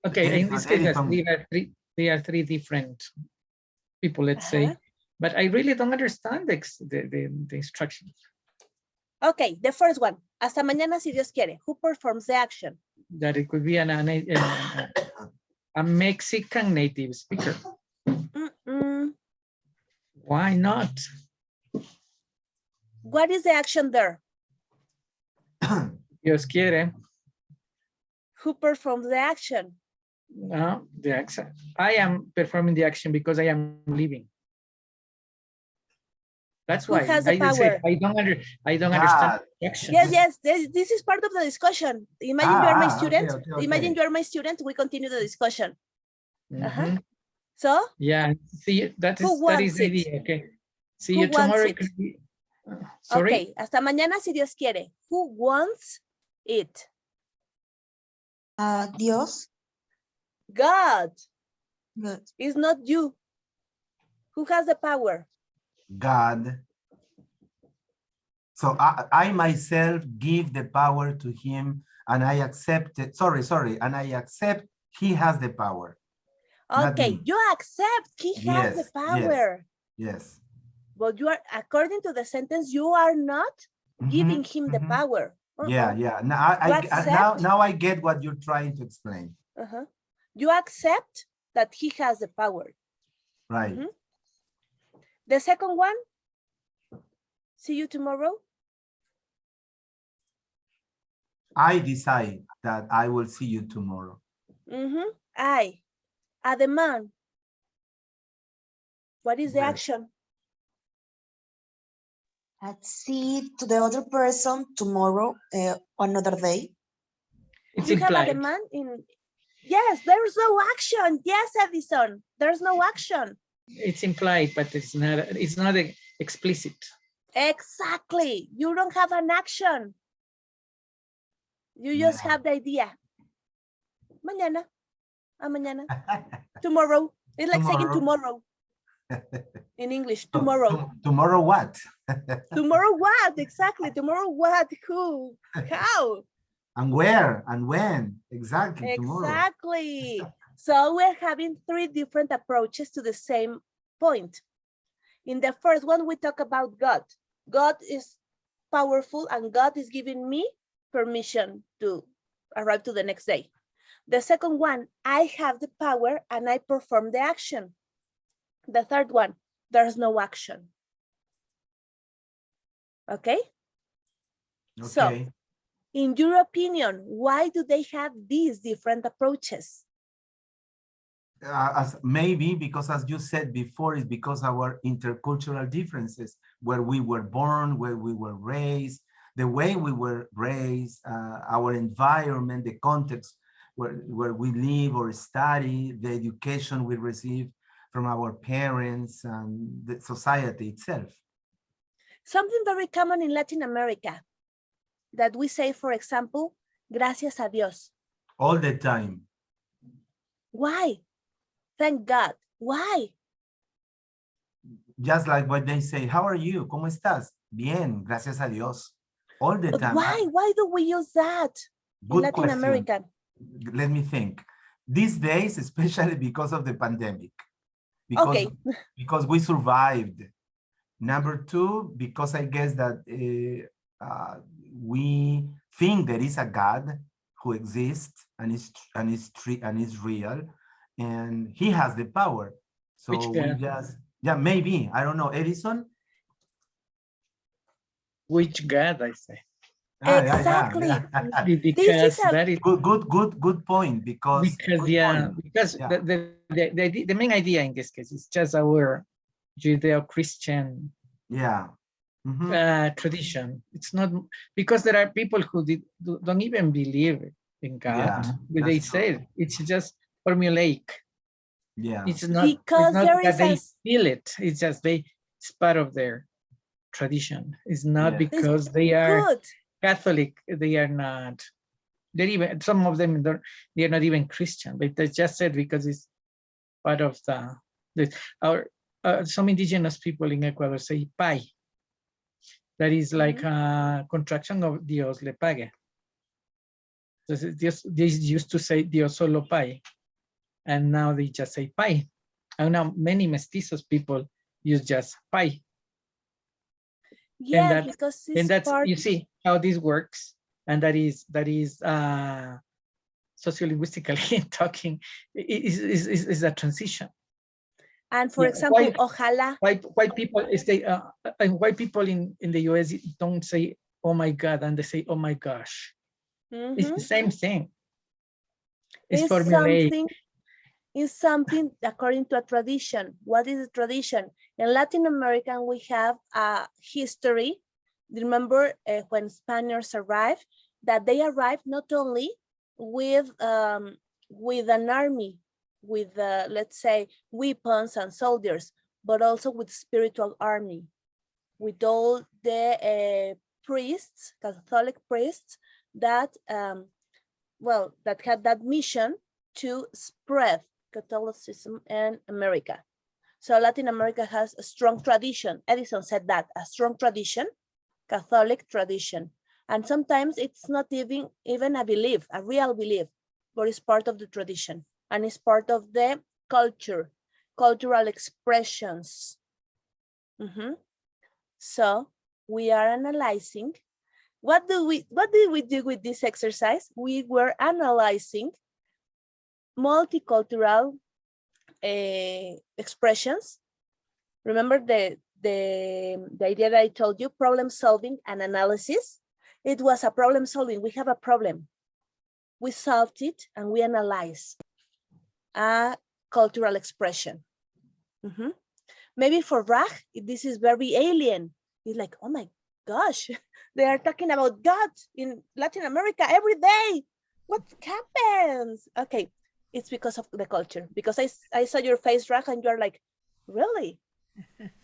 Okay, in this case, yes, Edison. they are three different people, let's say, but I really don't understand the instructions. Okay, the first one, hasta mañana si Dios quiere. Who performs the action? That it could be a Mexican native speaker. Why not? What is the action there? Dios quiere. Who performs the action? No, the action. I am performing the action because I am leaving. That's why has the I power? I don't understand the action. Yes, this is part of the discussion. Imagine you are my student. Okay. Imagine you are my student. We continue the discussion. So? Yeah, see, that is the idea. Okay. See you tomorrow. Sorry? Okay, hasta mañana si Dios quiere. Who wants it? Dios. God. Good. It's not you. Who has the power? God. So I myself give the power to him and I accept it. Sorry. And I accept he has the power. Okay, you accept he has the power. Yes. But you are, according to the sentence, you are not giving him the power. Yeah. Now I get what you're trying to explain. You accept that he has the power. Right. The second one, see you tomorrow. I decide that I will see you tomorrow. A demand. What is the action? I'd see to the other person tomorrow, another day. It's you implied. Have a demand in. Yes, there's no action. Yes, Edison, there's no action. It's implied, but it's not explicit. Exactly. You don't have an action. You just have the idea. Mañana. Mañana. Tomorrow. It's like saying tomorrow. In English, tomorrow. Tomorrow what? Tomorrow what? Exactly. Tomorrow what? Who? How? And where? And when? Exactly. Exactly. Tomorrow. So we're having 3 different approaches to the same point. In the first one, we talk about God. God is powerful and God is giving me permission to arrive to the next day. The second one, I have the power and I perform the action. The third one, there's no action. Okay? So In your opinion, why do they have these different approaches? As maybe because, as you said before, it's because our intercultural differences, where we were born, where we were raised, the way we were raised, our environment, the context where we live or study, the education we receive from our parents and the society itself. Something very common in Latin America that we say, for example, gracias a Dios. All the time. Why? Thank God. Why? Just like what they say, how are you? ¿Cómo estás? Bien, gracias a Dios. All the But time. why? Why do we use that in Good Latin question. American? Let me think. These days, especially because of the pandemic. Because, Okay. because we survived. Number two, because I guess that we think there is a God who exists and is real, and he has the power. So we just, yeah, maybe, I don't know, Edison? Which God, I say. Exactly. Because that is good point, because the main idea in this case is just our Judeo-Christian tradition. It's not, because there are people who don't even believe in God, but they say it's just formulaic. Yeah, it's not because it's not that they is feel it. It's just it's part of their tradition. It's not because they are good. Catholic. They are not. They're even, some of them they're not even Christian, but they just said because it's part of our some indigenous people in Ecuador say Pai. That is like a contraction of Dios le pague. So they used to say Dios solo Pai, and now they just say Pai. And now many mestizos people use just Pai. Yeah, and because that's you see how this works, and that is sociolinguistically talking is a transition. And for example, ojalá. Why people why people in the US don't say oh my God and they say oh my gosh. It's the same thing. It's formulaic. Is something according to a tradition. What is a tradition? In Latin America, we have a history. Remember when Spaniards arrived, that they arrived not only with an army, with let's say weapons and soldiers, but also with spiritual army, with all the priests, Catholic priests that that had that mission to spread Catholicism in America. So Latin America has a strong tradition. Edison said that, a strong tradition, Catholic tradition. And sometimes it's not even a belief, a real belief, but it's part of the tradition. And it's part of the culture, cultural expressions. So we are analyzing. What did we do with this exercise? We were analyzing multicultural expressions. Remember the idea that I told you, problem solving and analysis? It was a problem solving. We have a problem. We solved it and we analyze a cultural expression. Maybe for Rach, this is very alien. It's like, oh my gosh, they are talking about God in Latin America every day. What happens? Okay. It's because of the culture. Because I saw your face, Rach, and you're like, really?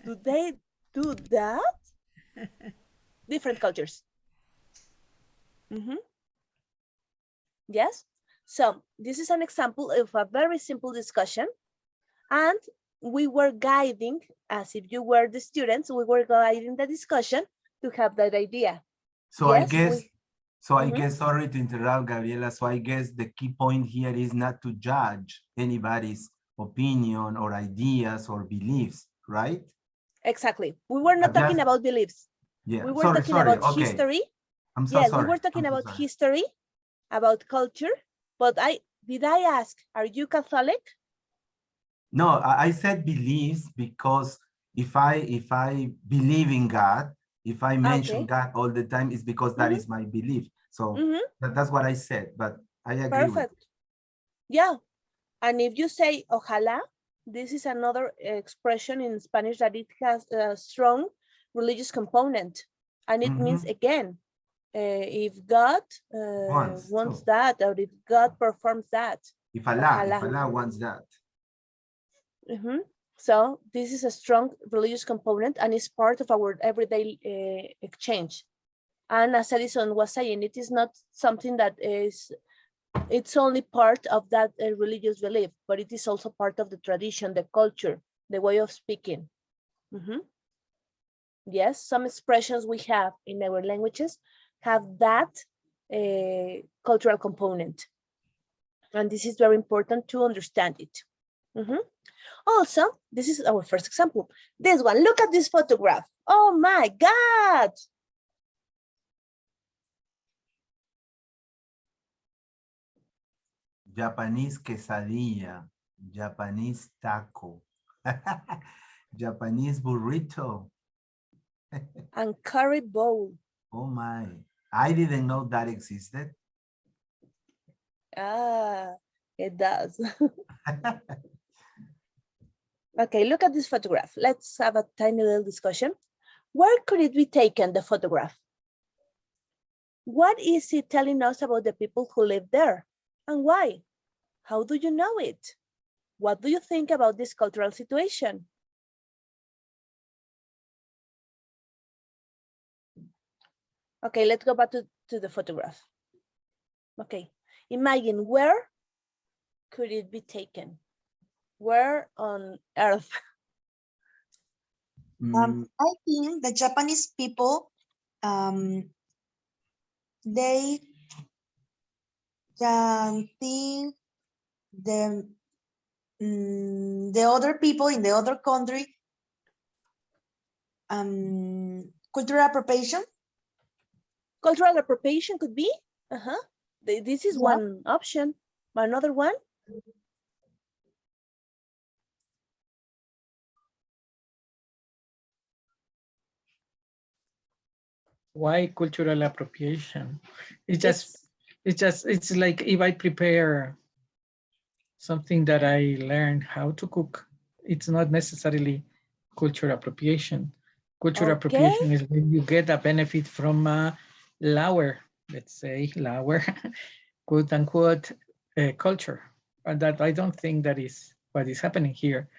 Do they do that? Different cultures. Yes. So this is an example of a very simple discussion. And we were guiding, as if you were the students, we were guiding the discussion to have that idea. So yes, I guess, sorry to interrupt, Gabriela. So I guess the key point here is not to judge anybody's opinion or ideas or beliefs, right? Exactly. We were not talking about beliefs. Yeah. We were talking about history. I'm so sorry. We were talking about history, about culture. But did I ask, are you Catholic? No, I said beliefs because if I believe in God, if I mention God all the time, it's because that is my belief. So Mhm. that's what I said, but I agree with Perfect. Yeah. And if you say ojalá, this is another expression in Spanish that it has a strong religious component. And it means, again, if God wants too. that, or if God performs that. If Ojalá. Allah wants that. So this is a strong religious component and is part of our everyday exchange. And as Edison was saying, it is not something that is, it's only part of that religious belief, but it is also part of the tradition, the culture, the way of speaking. Yes, some expressions we have in our languages have that cultural component. And this is very important to understand it. Also, this is our first example. This one, look at this photograph. Oh my God. Japanese quesadilla, Japanese taco, Japanese burrito. And curry bowl. Oh my, I didn't know that existed. Ah, it does. Okay, look at this photograph. Let's have a tiny little discussion. Where could it be taken, the photograph? What is it telling us about the people who live there? And why? How do you know it? What do you think about this cultural situation? Okay, let's go back to the photograph. Okay, imagine where could it be taken? Where on earth? I think the Japanese people, they think the other people in the other country, cultural appropriation. Cultural appropriation could be. This is Yeah. one option. Another one? Why cultural appropriation? It's like if I prepare something that I learned how to cook, it's not necessarily cultural appropriation. Cultural appropriation is when you get a benefit from a lower, let's say lower, quote unquote, culture. And that I don't think that is what is happening here.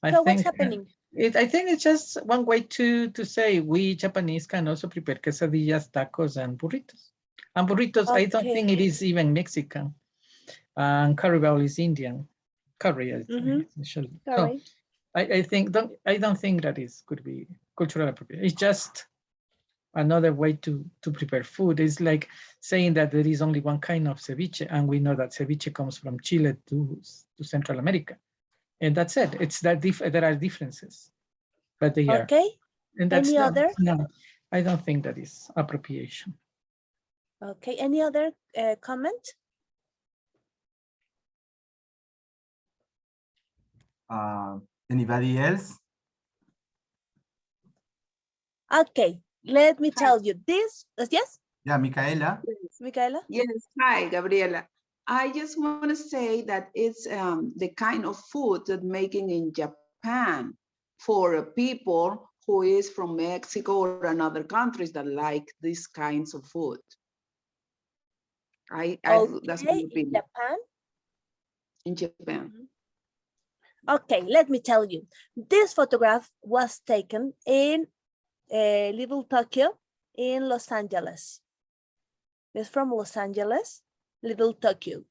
I So think what's happening? I think it's just one way to say we Japanese can also prepare quesadillas, tacos, and burritos. And burritos, I don't think it is even Mexican. And curry bowl is Indian. Curry, actually. So I don't think that is could be cultural appropriation. It's just another way to prepare food. It's like saying that there is only one kind of ceviche, and we know that ceviche comes from Chile to Central America. And that's it. It's that there are differences, but they are. And that's Any other? No, I don't think that is appropriation. Okay. Any other comment? Anybody else? Okay. Let me tell you this. Yes? Yeah, Micaela. Yes. Micaela? Yes. Hi, Gabriela. I just want to say that it's the kind of food that making in Japan for people who is from Mexico or another countries that like these kinds of food. That's my opinion. In Japan? In Japan. Okay, let me tell you. This photograph was taken in Little Tokyo in Los Angeles. It's from Los Angeles, Little Tokyo.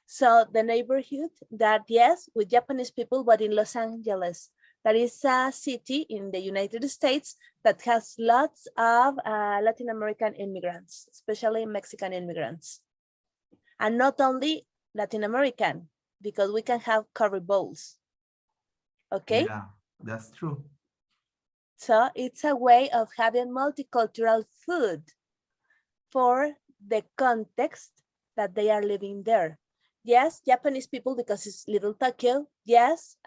So the neighborhood that, yes, with Japanese people, but in Los Angeles, that is a city in the United States that has lots of Latin American immigrants, especially Mexican immigrants. And not only Latin American, because we can have curry bowls. Okay? Yeah, that's true. So it's a way of having multicultural food for the context that they are living there. Yes, Japanese people because it's Little Tokyo. Yes,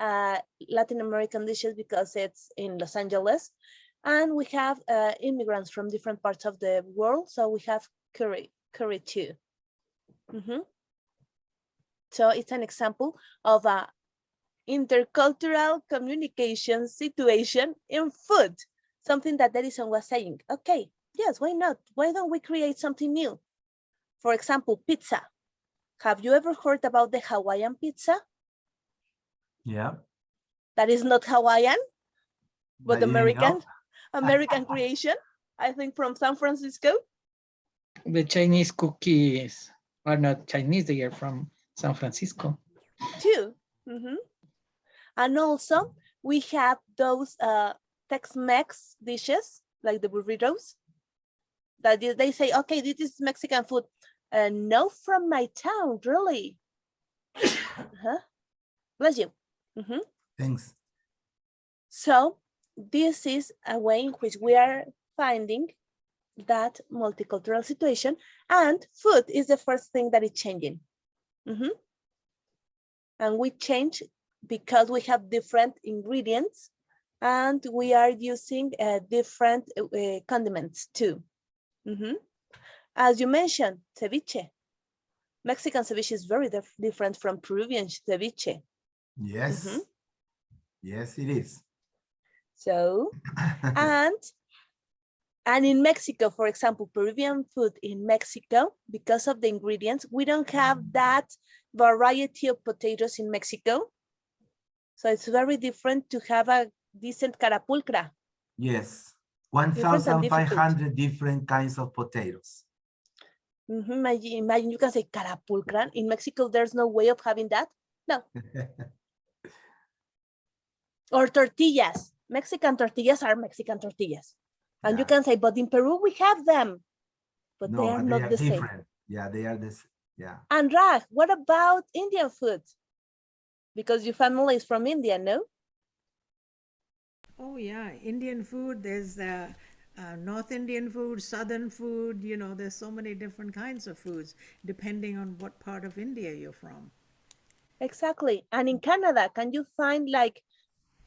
Latin American dishes because it's in Los Angeles. And we have immigrants from different parts of the world. So we have curry too. So it's an example of a intercultural communication situation in food. Something that Edison was saying, okay, yes, why not? Why don't we create something new? For example, pizza. Have you ever heard about the Hawaiian pizza? Yeah. That is not Hawaiian, but I didn't know. American creation, I think from San Francisco. The Chinese cookies are not Chinese, they are from San Francisco. Too. And also we have those Tex-Mex dishes, like the burritos, that they say, okay, this is Mexican food. No, from my town, really. Bless you. Thanks. So this is a way in which we are finding that multicultural situation, and food is the first thing that is changing. And we change because we have different ingredients and we are using different condiments too. As you mentioned, ceviche. Mexican ceviche is very different from Peruvian ceviche. Yes. Yes, it is. So, and in Mexico, for example, Peruvian food in Mexico, because of the ingredients, we don't have that variety of potatoes in Mexico. So it's very different to have a decent carapulcra. Yes. 1,500 different kinds of potatoes. Imagine you can say carapulcra. In Mexico, there's no way of having that. No. Or tortillas. Mexican tortillas are Mexican tortillas. And you can say, but in Peru, we have them. But No, they are not the different. same. Yeah, they are this. Yeah. And Raj, what about Indian food? Because your family is from India, no? Oh yeah, Indian food, there's North Indian food, Southern food, you know, there's so many different kinds of foods, depending on what part of India you're from. Exactly. And in Canada, can you find like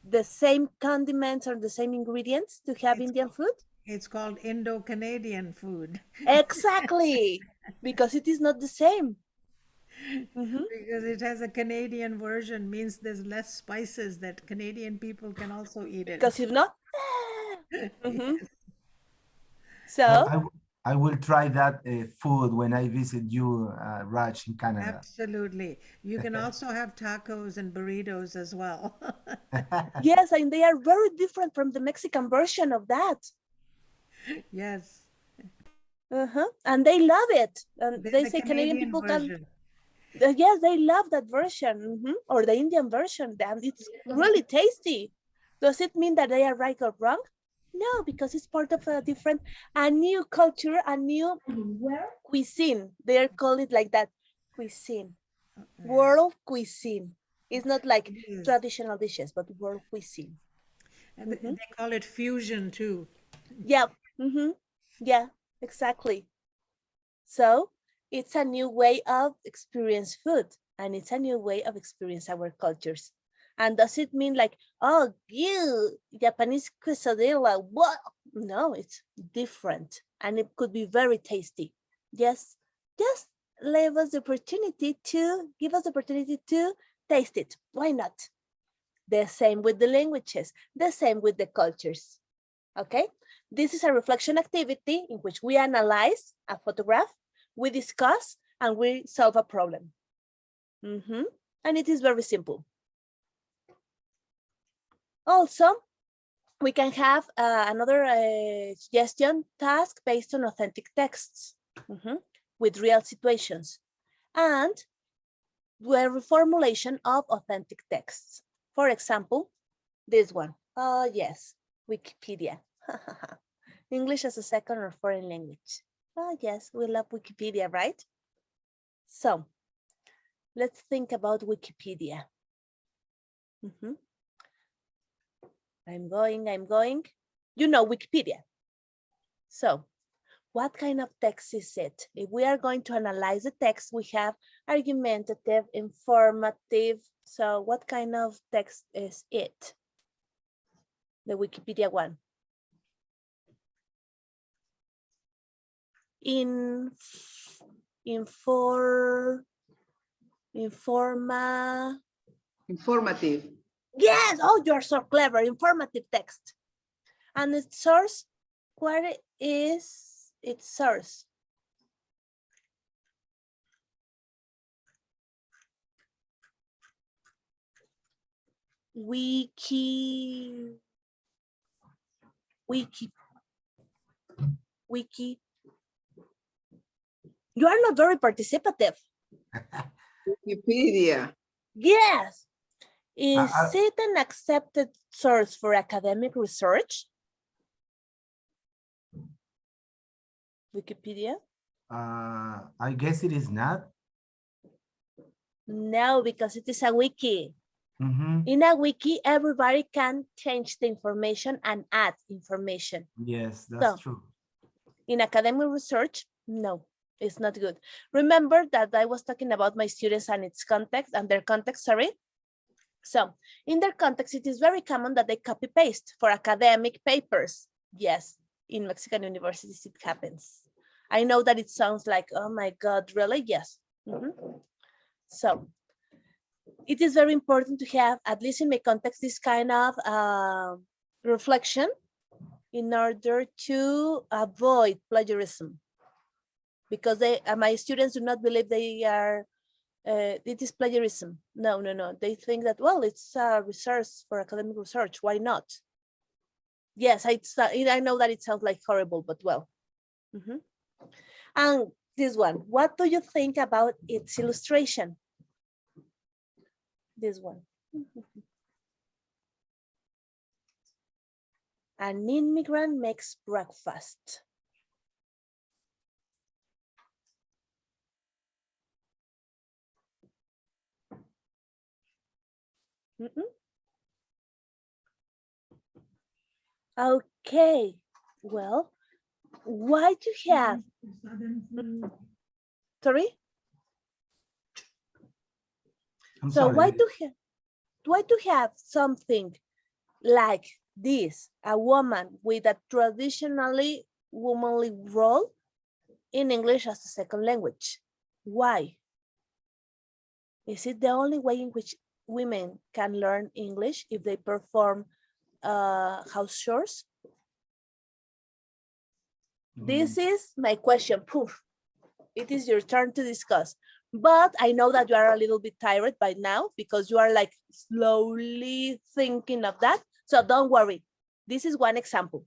the same condiments or the same ingredients to have Indian food? It's called Indo-Canadian food. Exactly, because it is not the same. Because it has a Canadian version, means there's less spices that Canadian people can also eat it. Because if not, so I will try that food when I visit you, Raj, in Canada. Absolutely. You can also have tacos and burritos as well. yes, and they are very different from the Mexican version of that. Yes. And they love it. And they The say Canadian people version. Yes, they love that version, or the Indian version. And it's really tasty. Does it mean that they are right or wrong? No, because it's part of a new culture, a new cuisine. They call it like that, cuisine, world cuisine. It's not like traditional dishes, but world cuisine. And they call it fusion too. Yeah, yeah, exactly. So it's a new way of experience food, and it's a new way of experience our cultures. And does it mean like, oh, you Japanese quesadilla? What? No, it's different, and it could be very tasty. Yes, just give us the opportunity to taste it. Why not? The same with the languages, the same with the cultures. Okay, this is a reflection activity in which we analyze a photograph, we discuss, and we solve a problem. And it is very simple. Also, we can have another suggestion task based on authentic texts with real situations, and the reformulation of authentic texts. For example, this one. Oh, yes, Wikipedia. English as a second or foreign language. Oh, yes, we love Wikipedia, right? So, let's think about Wikipedia. I'm going. You know Wikipedia. So, what kind of text is it? If we are going to analyze the text, we have argumentative, informative. So, what kind of text is it? The Wikipedia one. in Informative. Yes, oh, you're so clever. Informative text. And its source, what is its source? Wiki. You are not very participative. Wikipedia. Yes. Is it an accepted source for academic research? Wikipedia? I guess it is not. No, because it is a wiki. Mm-hmm. In a wiki, everybody can change the information and add information. Yes, that's true. In academic research, no, it's not good. Remember that I was talking about my students and its context and their context, sorry. So in their context, it is very common that they copy paste for academic papers. Yes, in Mexican universities, it happens. I know that it sounds like, oh my God, really? Yes. So it is very important to have, at least in my context, this kind of reflection in order to avoid plagiarism. Because my students do not believe they are, it is plagiarism. No. They think that, well, it's research for academic research. Why not? Yes, I know that it sounds like horrible, but well. And this one, what do you think about its illustration? This one. An immigrant makes breakfast. Okay, well, why do you have, sorry? So why do you have something like this, a woman with a traditionally womanly role in English as a second language? Why? Is it the only way in which women can learn English if they perform house chores? This is my question. Poof. It is your turn to discuss. But I know that you are a little bit tired by now because you are like slowly thinking of that. So don't worry. This is one example.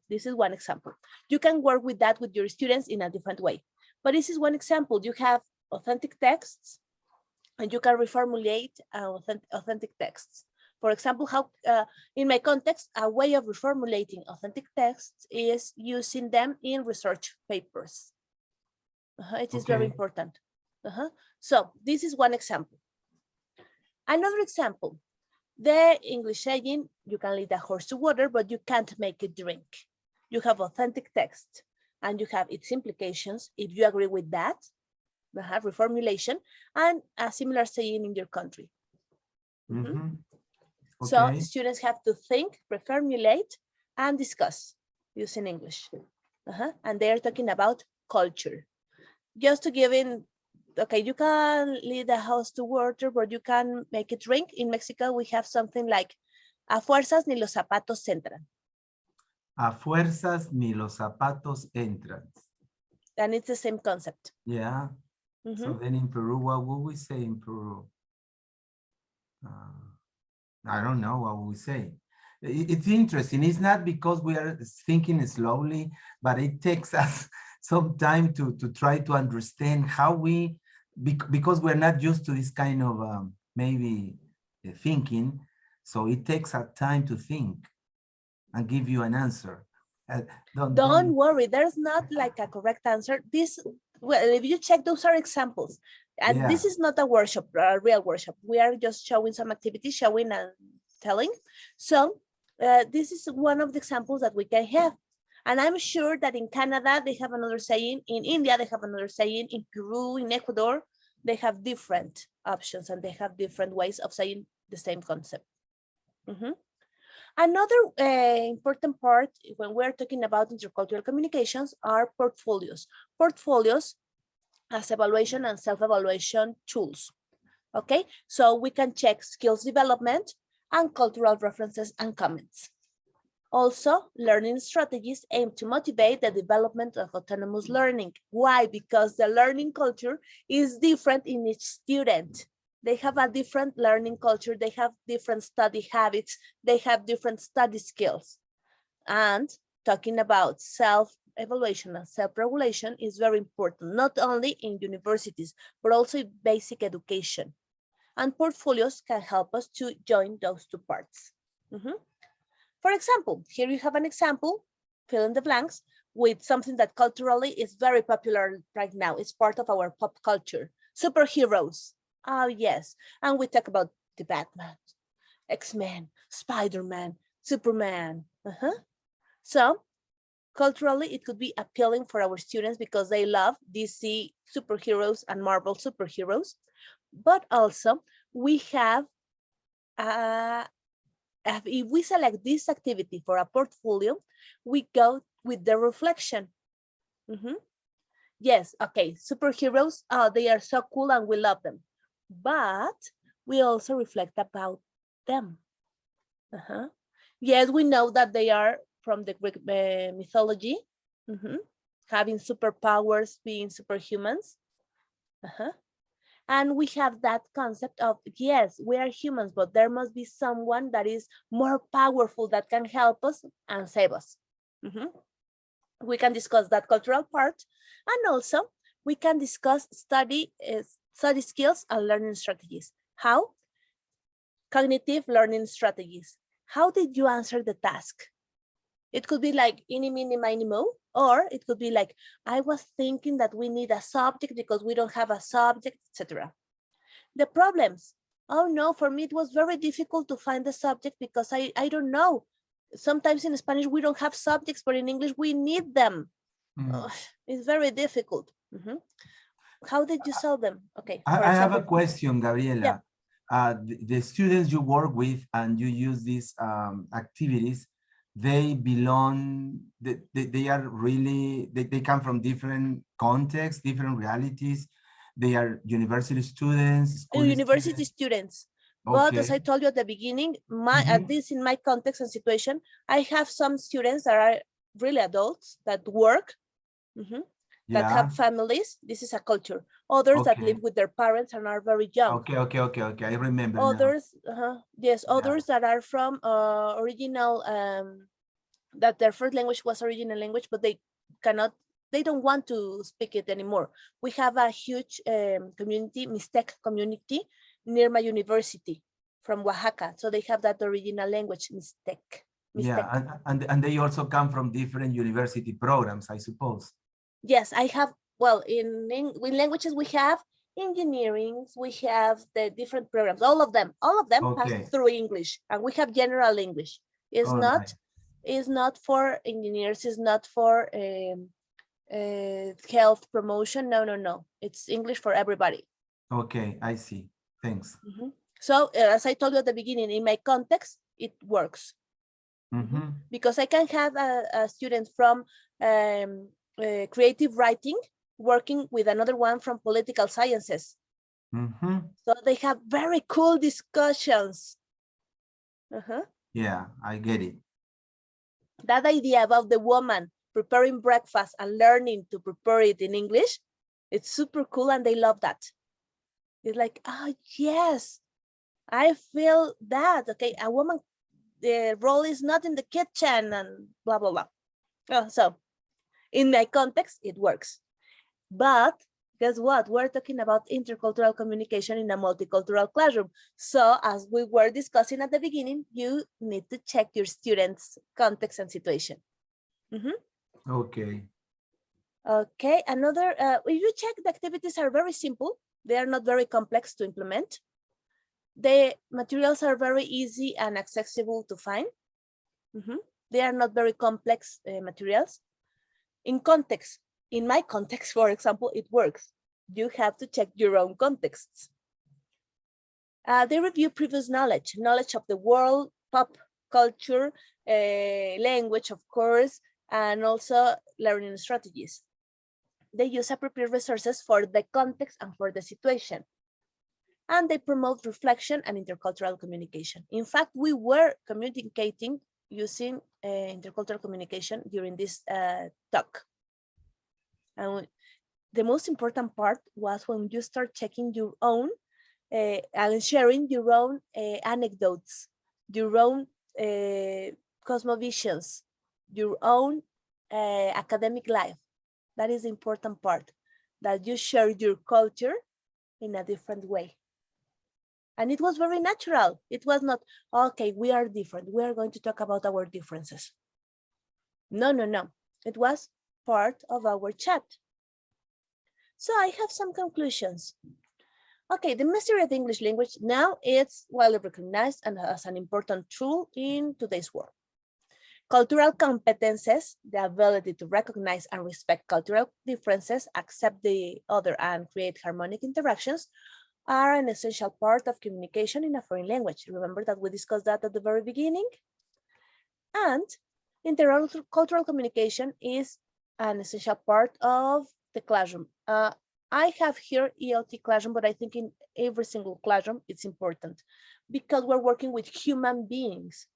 You can work with that with your students in a different way. But this is one example. You have authentic texts and you can reformulate authentic texts. For example, how in my context, a way of reformulating authentic texts is using them in research papers. It is very important. So this is one example. Another example, the English saying, you can lead a horse to water, but you can't make it drink. You have authentic text and you have its implications. If you agree with that, reformulation, and a similar saying in your country. So students have to think, reformulate, and discuss using English. And they're talking about culture. Just to give in, okay, you can lead a house to water, but you can make it drink. In Mexico, we have something like, a fuerzas ni los zapatos entran. A fuerzas ni los zapatos entran. And it's the same concept. Yeah. So then in Peru, what would we say in Peru? I don't know what we say. It's interesting. It's not because we are thinking slowly, but it takes us some time to try to understand how we, because we're not used to this kind of maybe thinking. So it takes a time to think and give you an answer. Don't worry, there's not like a correct answer. Well, if you check, those are examples. And this is not a workshop, a real workshop. We are just showing some activities, showing and telling. So this is one of the examples that we can have. And I'm sure that in Canada, they have another saying. In India, they have another saying. In Peru, in Ecuador, they have different options and they have different ways of saying the same concept. Another important part when we're talking about intercultural communications are portfolios. Portfolios as evaluation and self-evaluation tools. Okay, so we can check skills development and cultural references and comments. Also, learning strategies aim to motivate the development of autonomous learning. Why? Because the learning culture is different in each student. They have a different learning culture, they have different study habits, they have different study skills. And talking about self-evaluation and self-regulation is very important, not only in universities, but also in basic education. And portfolios can help us to join those two parts. For example, here you have an example, fill in the blanks, with something that culturally is very popular right now. It's part of our pop culture. Superheroes. Oh, yes. And we talk about the Batman, X-Men, Spider-Man, Superman. So culturally, it could be appealing for our students because they love DC superheroes and Marvel superheroes. But also, we have if we select this activity for a portfolio, we go with the reflection. Yes, okay, superheroes, they are so cool and we love them. But we also reflect about them. Yes, we know that they are from the Greek mythology, having superpowers, being superhumans. And we have that concept of, yes, we are humans, but there must be someone that is more powerful that can help us and save us. We can discuss that cultural part. And also we can discuss study skills and learning strategies. How? Cognitive learning strategies. How did you answer the task? It could be like eeny, meeny, miny, mo, or it could be like, I was thinking that we need a subject because we don't have a subject, etc. The problems. Oh no, for me it was very difficult to find the subject because I don't know. Sometimes in Spanish we don't have subjects, but in English we need them. It's very difficult. How did you solve them? Okay. I have a question, Gabriela. Yeah. The students you work with and you use these activities, they belong, they are really, they come from different contexts, different realities. They are university students, University students. But as I told you at the beginning, at least in my context and situation, I have some students that are really adults that work, that have families. This is a culture. Others that live with their parents and are very young. Okay. I remember others, now. Yes, others that are from original, that their first language was original language, but they don't want to speak it anymore. We have a huge community, Mixtec community, near my university from Oaxaca. So they have that original language, Mixtec. Yeah, and they also come from different university programs, I suppose. Yes, I have, well, in languages we have engineering, we have the different programs, all of them pass through English, and we have general English. It's not for engineers, it's not for health promotion. No. It's English for everybody. Okay, I see. Thanks. So as I told you at the beginning, in my context, it works. Because I can have a student from creative writing working with another one from political sciences. So they have very cool discussions. Yeah, I get it. That idea about the woman preparing breakfast and learning to prepare it in English, it's super cool and they love that. It's like, oh yes, I feel that. Okay, a woman, the role is not in the kitchen and blah, blah, blah. So in my context, it works. But guess what? We're talking about intercultural communication in a multicultural classroom. So as we were discussing at the beginning, you need to check your students' context and situation. Okay. Okay, another, if you check, the activities are very simple. They are not very complex to implement. The materials are very easy and accessible to find. They are not very complex materials. In context, in my context, for example, it works. You have to check your own contexts. They review previous knowledge of the world, pop culture, language, of course, and also learning strategies. They use appropriate resources for the context and for the situation. And they promote reflection and intercultural communication. In fact, we were communicating using intercultural communication during this talk. And the most important part was when you start checking your own and sharing your own anecdotes, your own cosmovisions, your own academic life. That is the important part, that you share your culture in a different way. And it was very natural. It was not, okay, we are different. We are going to talk about our differences. No, no, no. It was part of our chat. So I have some conclusions. Okay, the mastery of the English language now is widely recognized and as an important tool in today's world. Cultural competences, the ability to recognize and respect cultural differences, accept the other, and create harmonic interactions, are an essential part of communication in a foreign language. Remember that we discussed that at the very beginning? And intercultural communication is an essential part of the classroom. I have here ELT classroom, but I think in every single classroom it's important because we're working with human beings.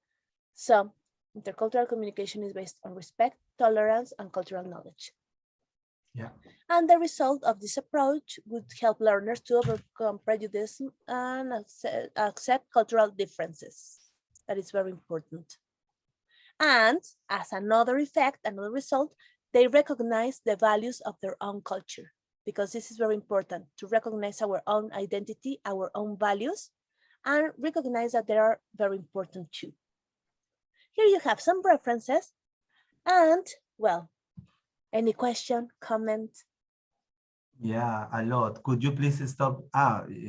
So intercultural communication is based on respect, tolerance, and cultural knowledge. Yeah. And the result of this approach would help learners to overcome prejudice and accept cultural differences. That is very important. And as another effect, another result, they recognize the values of their own culture, because this is very important to recognize our own identity, our own values, and recognize that they are very important too. Here you have some references and, well, any question, comment? Yeah, a lot. Could you please stop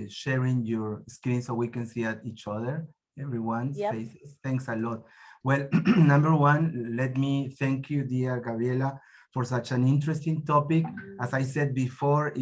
sharing your screen so we can see at each other, everyone's faces? Thanks a lot. Well, number one, let me thank you, dear Gabriela, for such an interesting topic. As I said before,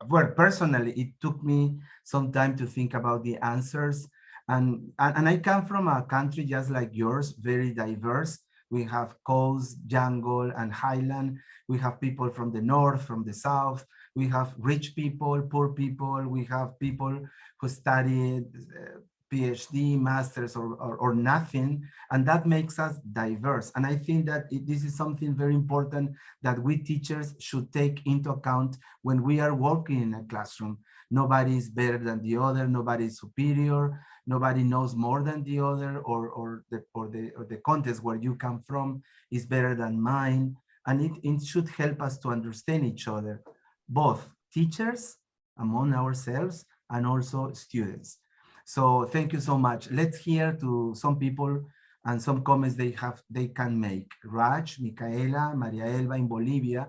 well, personally, it took me some time to think about the answers. And I come from a country just like yours, very diverse. We have coast, jungle, and highland. We have people from the north, from the south. We have rich people, poor people. We have people who studied PhD, masters, or nothing. And that makes us diverse. And I think that this is something very important that we teachers should take into account when we are working in a classroom. Nobody is better than the other. Nobody is superior. Nobody knows more than the other, or the context where you come from is better than mine. And it should help us to understand each other, both teachers among ourselves and also students. So thank you so much. Let's hear to some people and some comments they can make. Raj, Micaela, Maria Elba in Bolivia,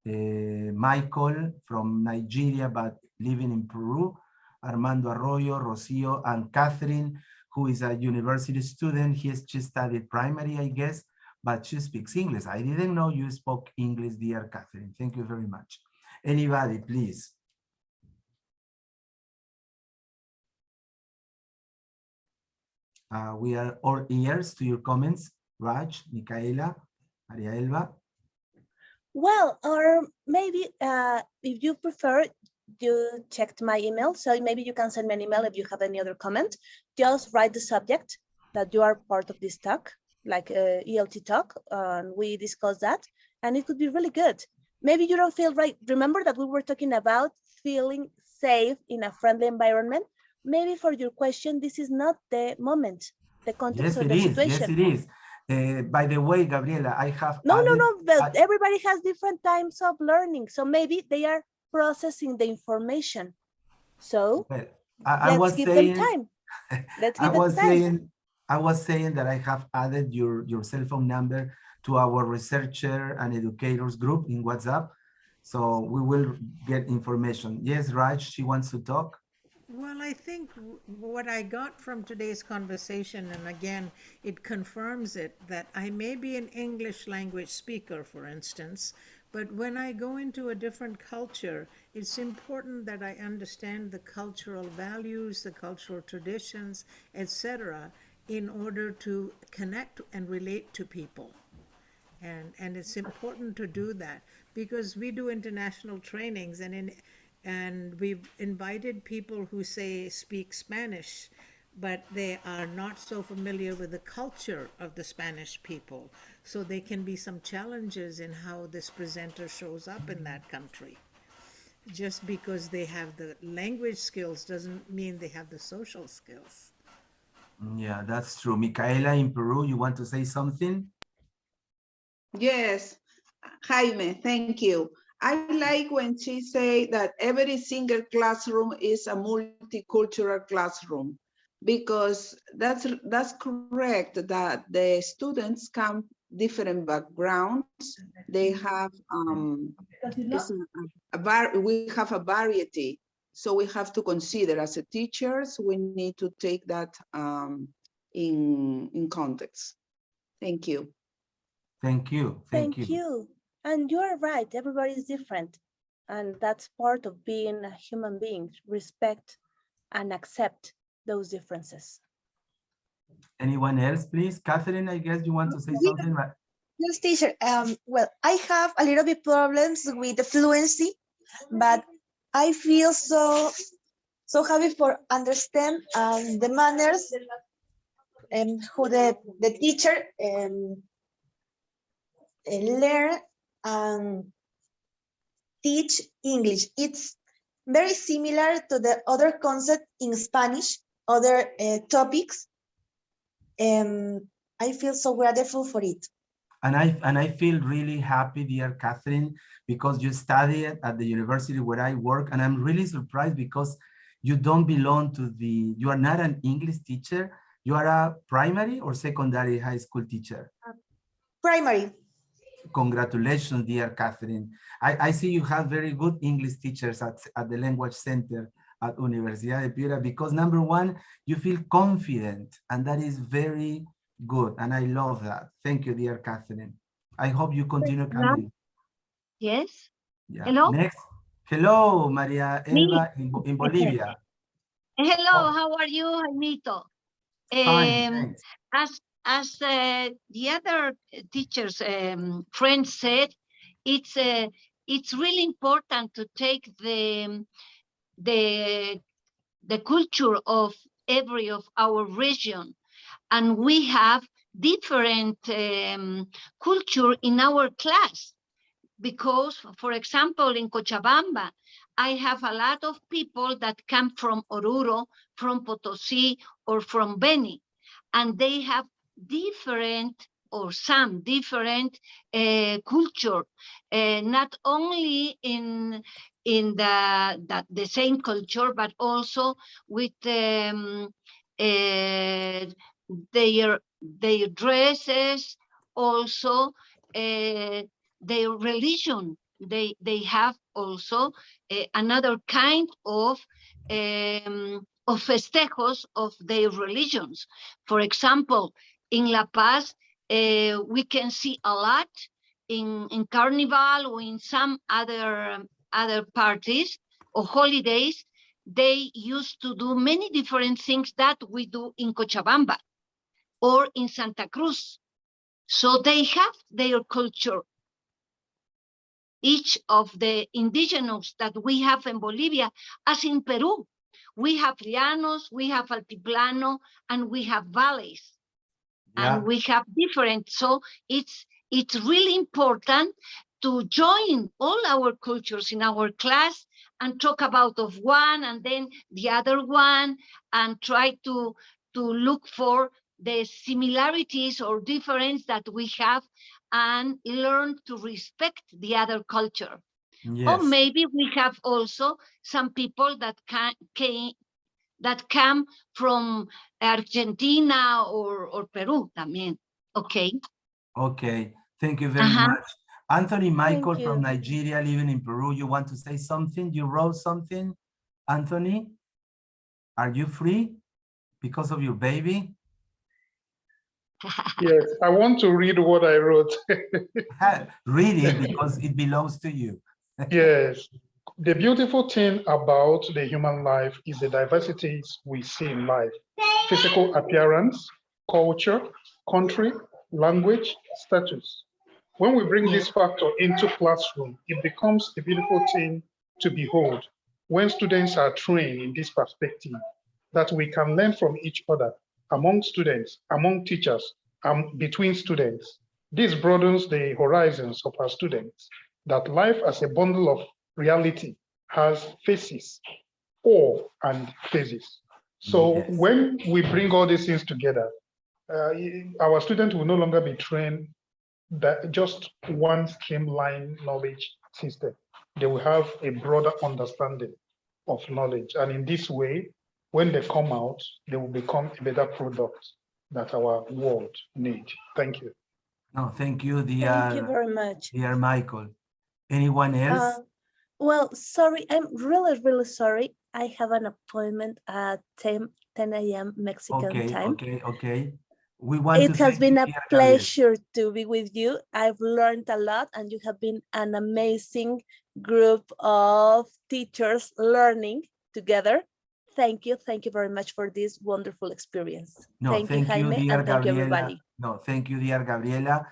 Michael from Nigeria but living in Peru, Armando Arroyo, Rocio, and Catherine, who is a university student. She studied primary, I guess, but she speaks English. I didn't know you spoke English, dear Catherine. Thank you very much. Anybody, please. We are all ears to your comments. Raj, Micaela, Maria Elba. Well, or maybe if you prefer, you checked my email, so maybe you can send me an email if you have any other comment. Just write the subject that you are part of this talk, like ELT talk, and we discuss that, and it could be really good. Maybe you don't feel right. Remember that we were talking about feeling safe in a friendly environment. Maybe for your question, this is not the moment, the context, yes, or the situation. Yes, it is. By the way, Gabriela, I have no, but everybody has different times of learning, so maybe they are processing the information. So well, let's give them time. Let's give them time. I was saying that I have added your cell phone number to our researcher and educators group in WhatsApp. So we will get information. Yes, Raj, she wants to talk. Well, I think what I got from today's conversation, and again, it confirms it, that I may be an English language speaker, for instance, but when I go into a different culture, it's important that I understand the cultural values, the cultural traditions, etc. in order to connect and relate to people. And it's important to do that because we do international trainings and we've invited people who say speak Spanish, but they are not so familiar with the culture of the Spanish people. So there can be some challenges in how this presenter shows up in that country. Just because they have the language skills doesn't mean they have the social skills. Yeah, that's true. Micaela in Peru, you want to say something? Yes, Jaime, thank you. I like when she say that every single classroom is a multicultural classroom, because that's correct, that the students come different backgrounds. They have we have a variety, so we have to consider as a teachers, we need to take that in context. Thank you. Thank you. Thank you. And you are right, everybody is different. And that's part of being a human being, respect and accept those differences. Anyone else, please? Catherine, I guess you want to say something? Yes, teacher. Well, I have a little bit problems with the fluency, but I feel so happy for understand the manners and who the teacher learn and teach English. It's very similar to the other concept in Spanish, other topics. I feel so grateful for it. And I feel really happy, dear Catherine, because you study at the university where I work, and I'm really surprised because you don't belong to you are not an English teacher. You are a primary or secondary high school teacher? Primary. Congratulations, dear Catherine. I see you have very good English teachers at the Language Center at Universidad de Piura, because number one, you feel confident, and that is very good, and I love that. Thank you, dear Catherine. I hope you continue coming. Yes. Yeah. Hello. Next. Hello, Maria Elba in Bolivia. Hello, how are you, Jaimito? Fine, thanks. As the other teachers, friends said, it's really important to take the culture of every of our region, and we have different culture in our class. Because, for example, in Cochabamba, I have a lot of people that come from Oruro, from Potosí, or from Beni, and they have different or some different culture, not only in the same culture, but also with their dresses, also their religion. They have also another kind of festejos of their religions. For example, in La Paz, we can see a lot in Carnival or in some other parties or holidays. They used to do many different things that we do in Cochabamba or in Santa Cruz. So they have their culture. Each of the indigenous that we have in Bolivia, as in Peru, we have llanos, we have altiplano, and we have valleys. Yeah. And we have different. So it's really important to join all our cultures in our class and talk about of one and then the other one, and try to look for the similarities or difference that we have and learn to respect the other culture. Yes. Or maybe we have also some people that come from Argentina or Peru también. Okay. Okay. Thank you very much. Anthony Michael from Nigeria, living in Peru. You want to say something? You wrote something, Anthony? Are you free because of your baby? Yes, I want to read what I wrote. Read it because it belongs to you. Yes. The beautiful thing about the human life is the diversities we see in life. Physical appearance, culture, country, language, status. When we bring this factor into classroom, it becomes a beautiful thing to behold when students are trained in this perspective, that we can learn from each other, among students, among teachers, between students. This broadens the horizons of our students, that life as a bundle of reality has faces, or and phases. So Yes. when we bring all these things together, our students will no longer be trained that just one streamlined knowledge system. They will have a broader understanding of knowledge. And in this way, when they come out, they will become a better product that our world needs. Thank you. No, thank you, Thank you very much. dear Michael. Anyone else? Well, sorry, I'm really, really sorry. I have an appointment at 10 a.m. Mexican time. Okay. We want It to has thank been you, a dear Gabriela. pleasure to be with you. I've learned a lot, and you have been an amazing group of teachers learning together. Thank you very much for this wonderful experience. No, thank you, Jaime, dear and thank you, Gabriela. everybody. No, thank you, dear Gabriela.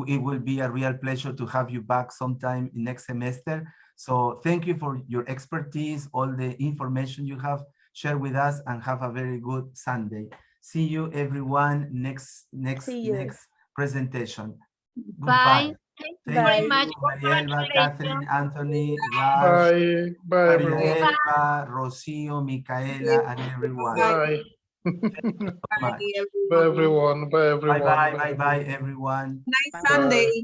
It will be a real pleasure to have you back sometime next semester. So thank you for your expertise, all the information you have shared with us, and have a very good Sunday. See you, everyone, next presentation. Goodbye. Bye. Thank you Thank very you, much. Marielba, Catherine, Congratulations. Anthony, Raj, Bye, everyone. Marielba, Rocio, Micaela, and everyone. Bye. Much. Bye, everyone. Bye, everyone. Bye, everyone. Bye. Sunday.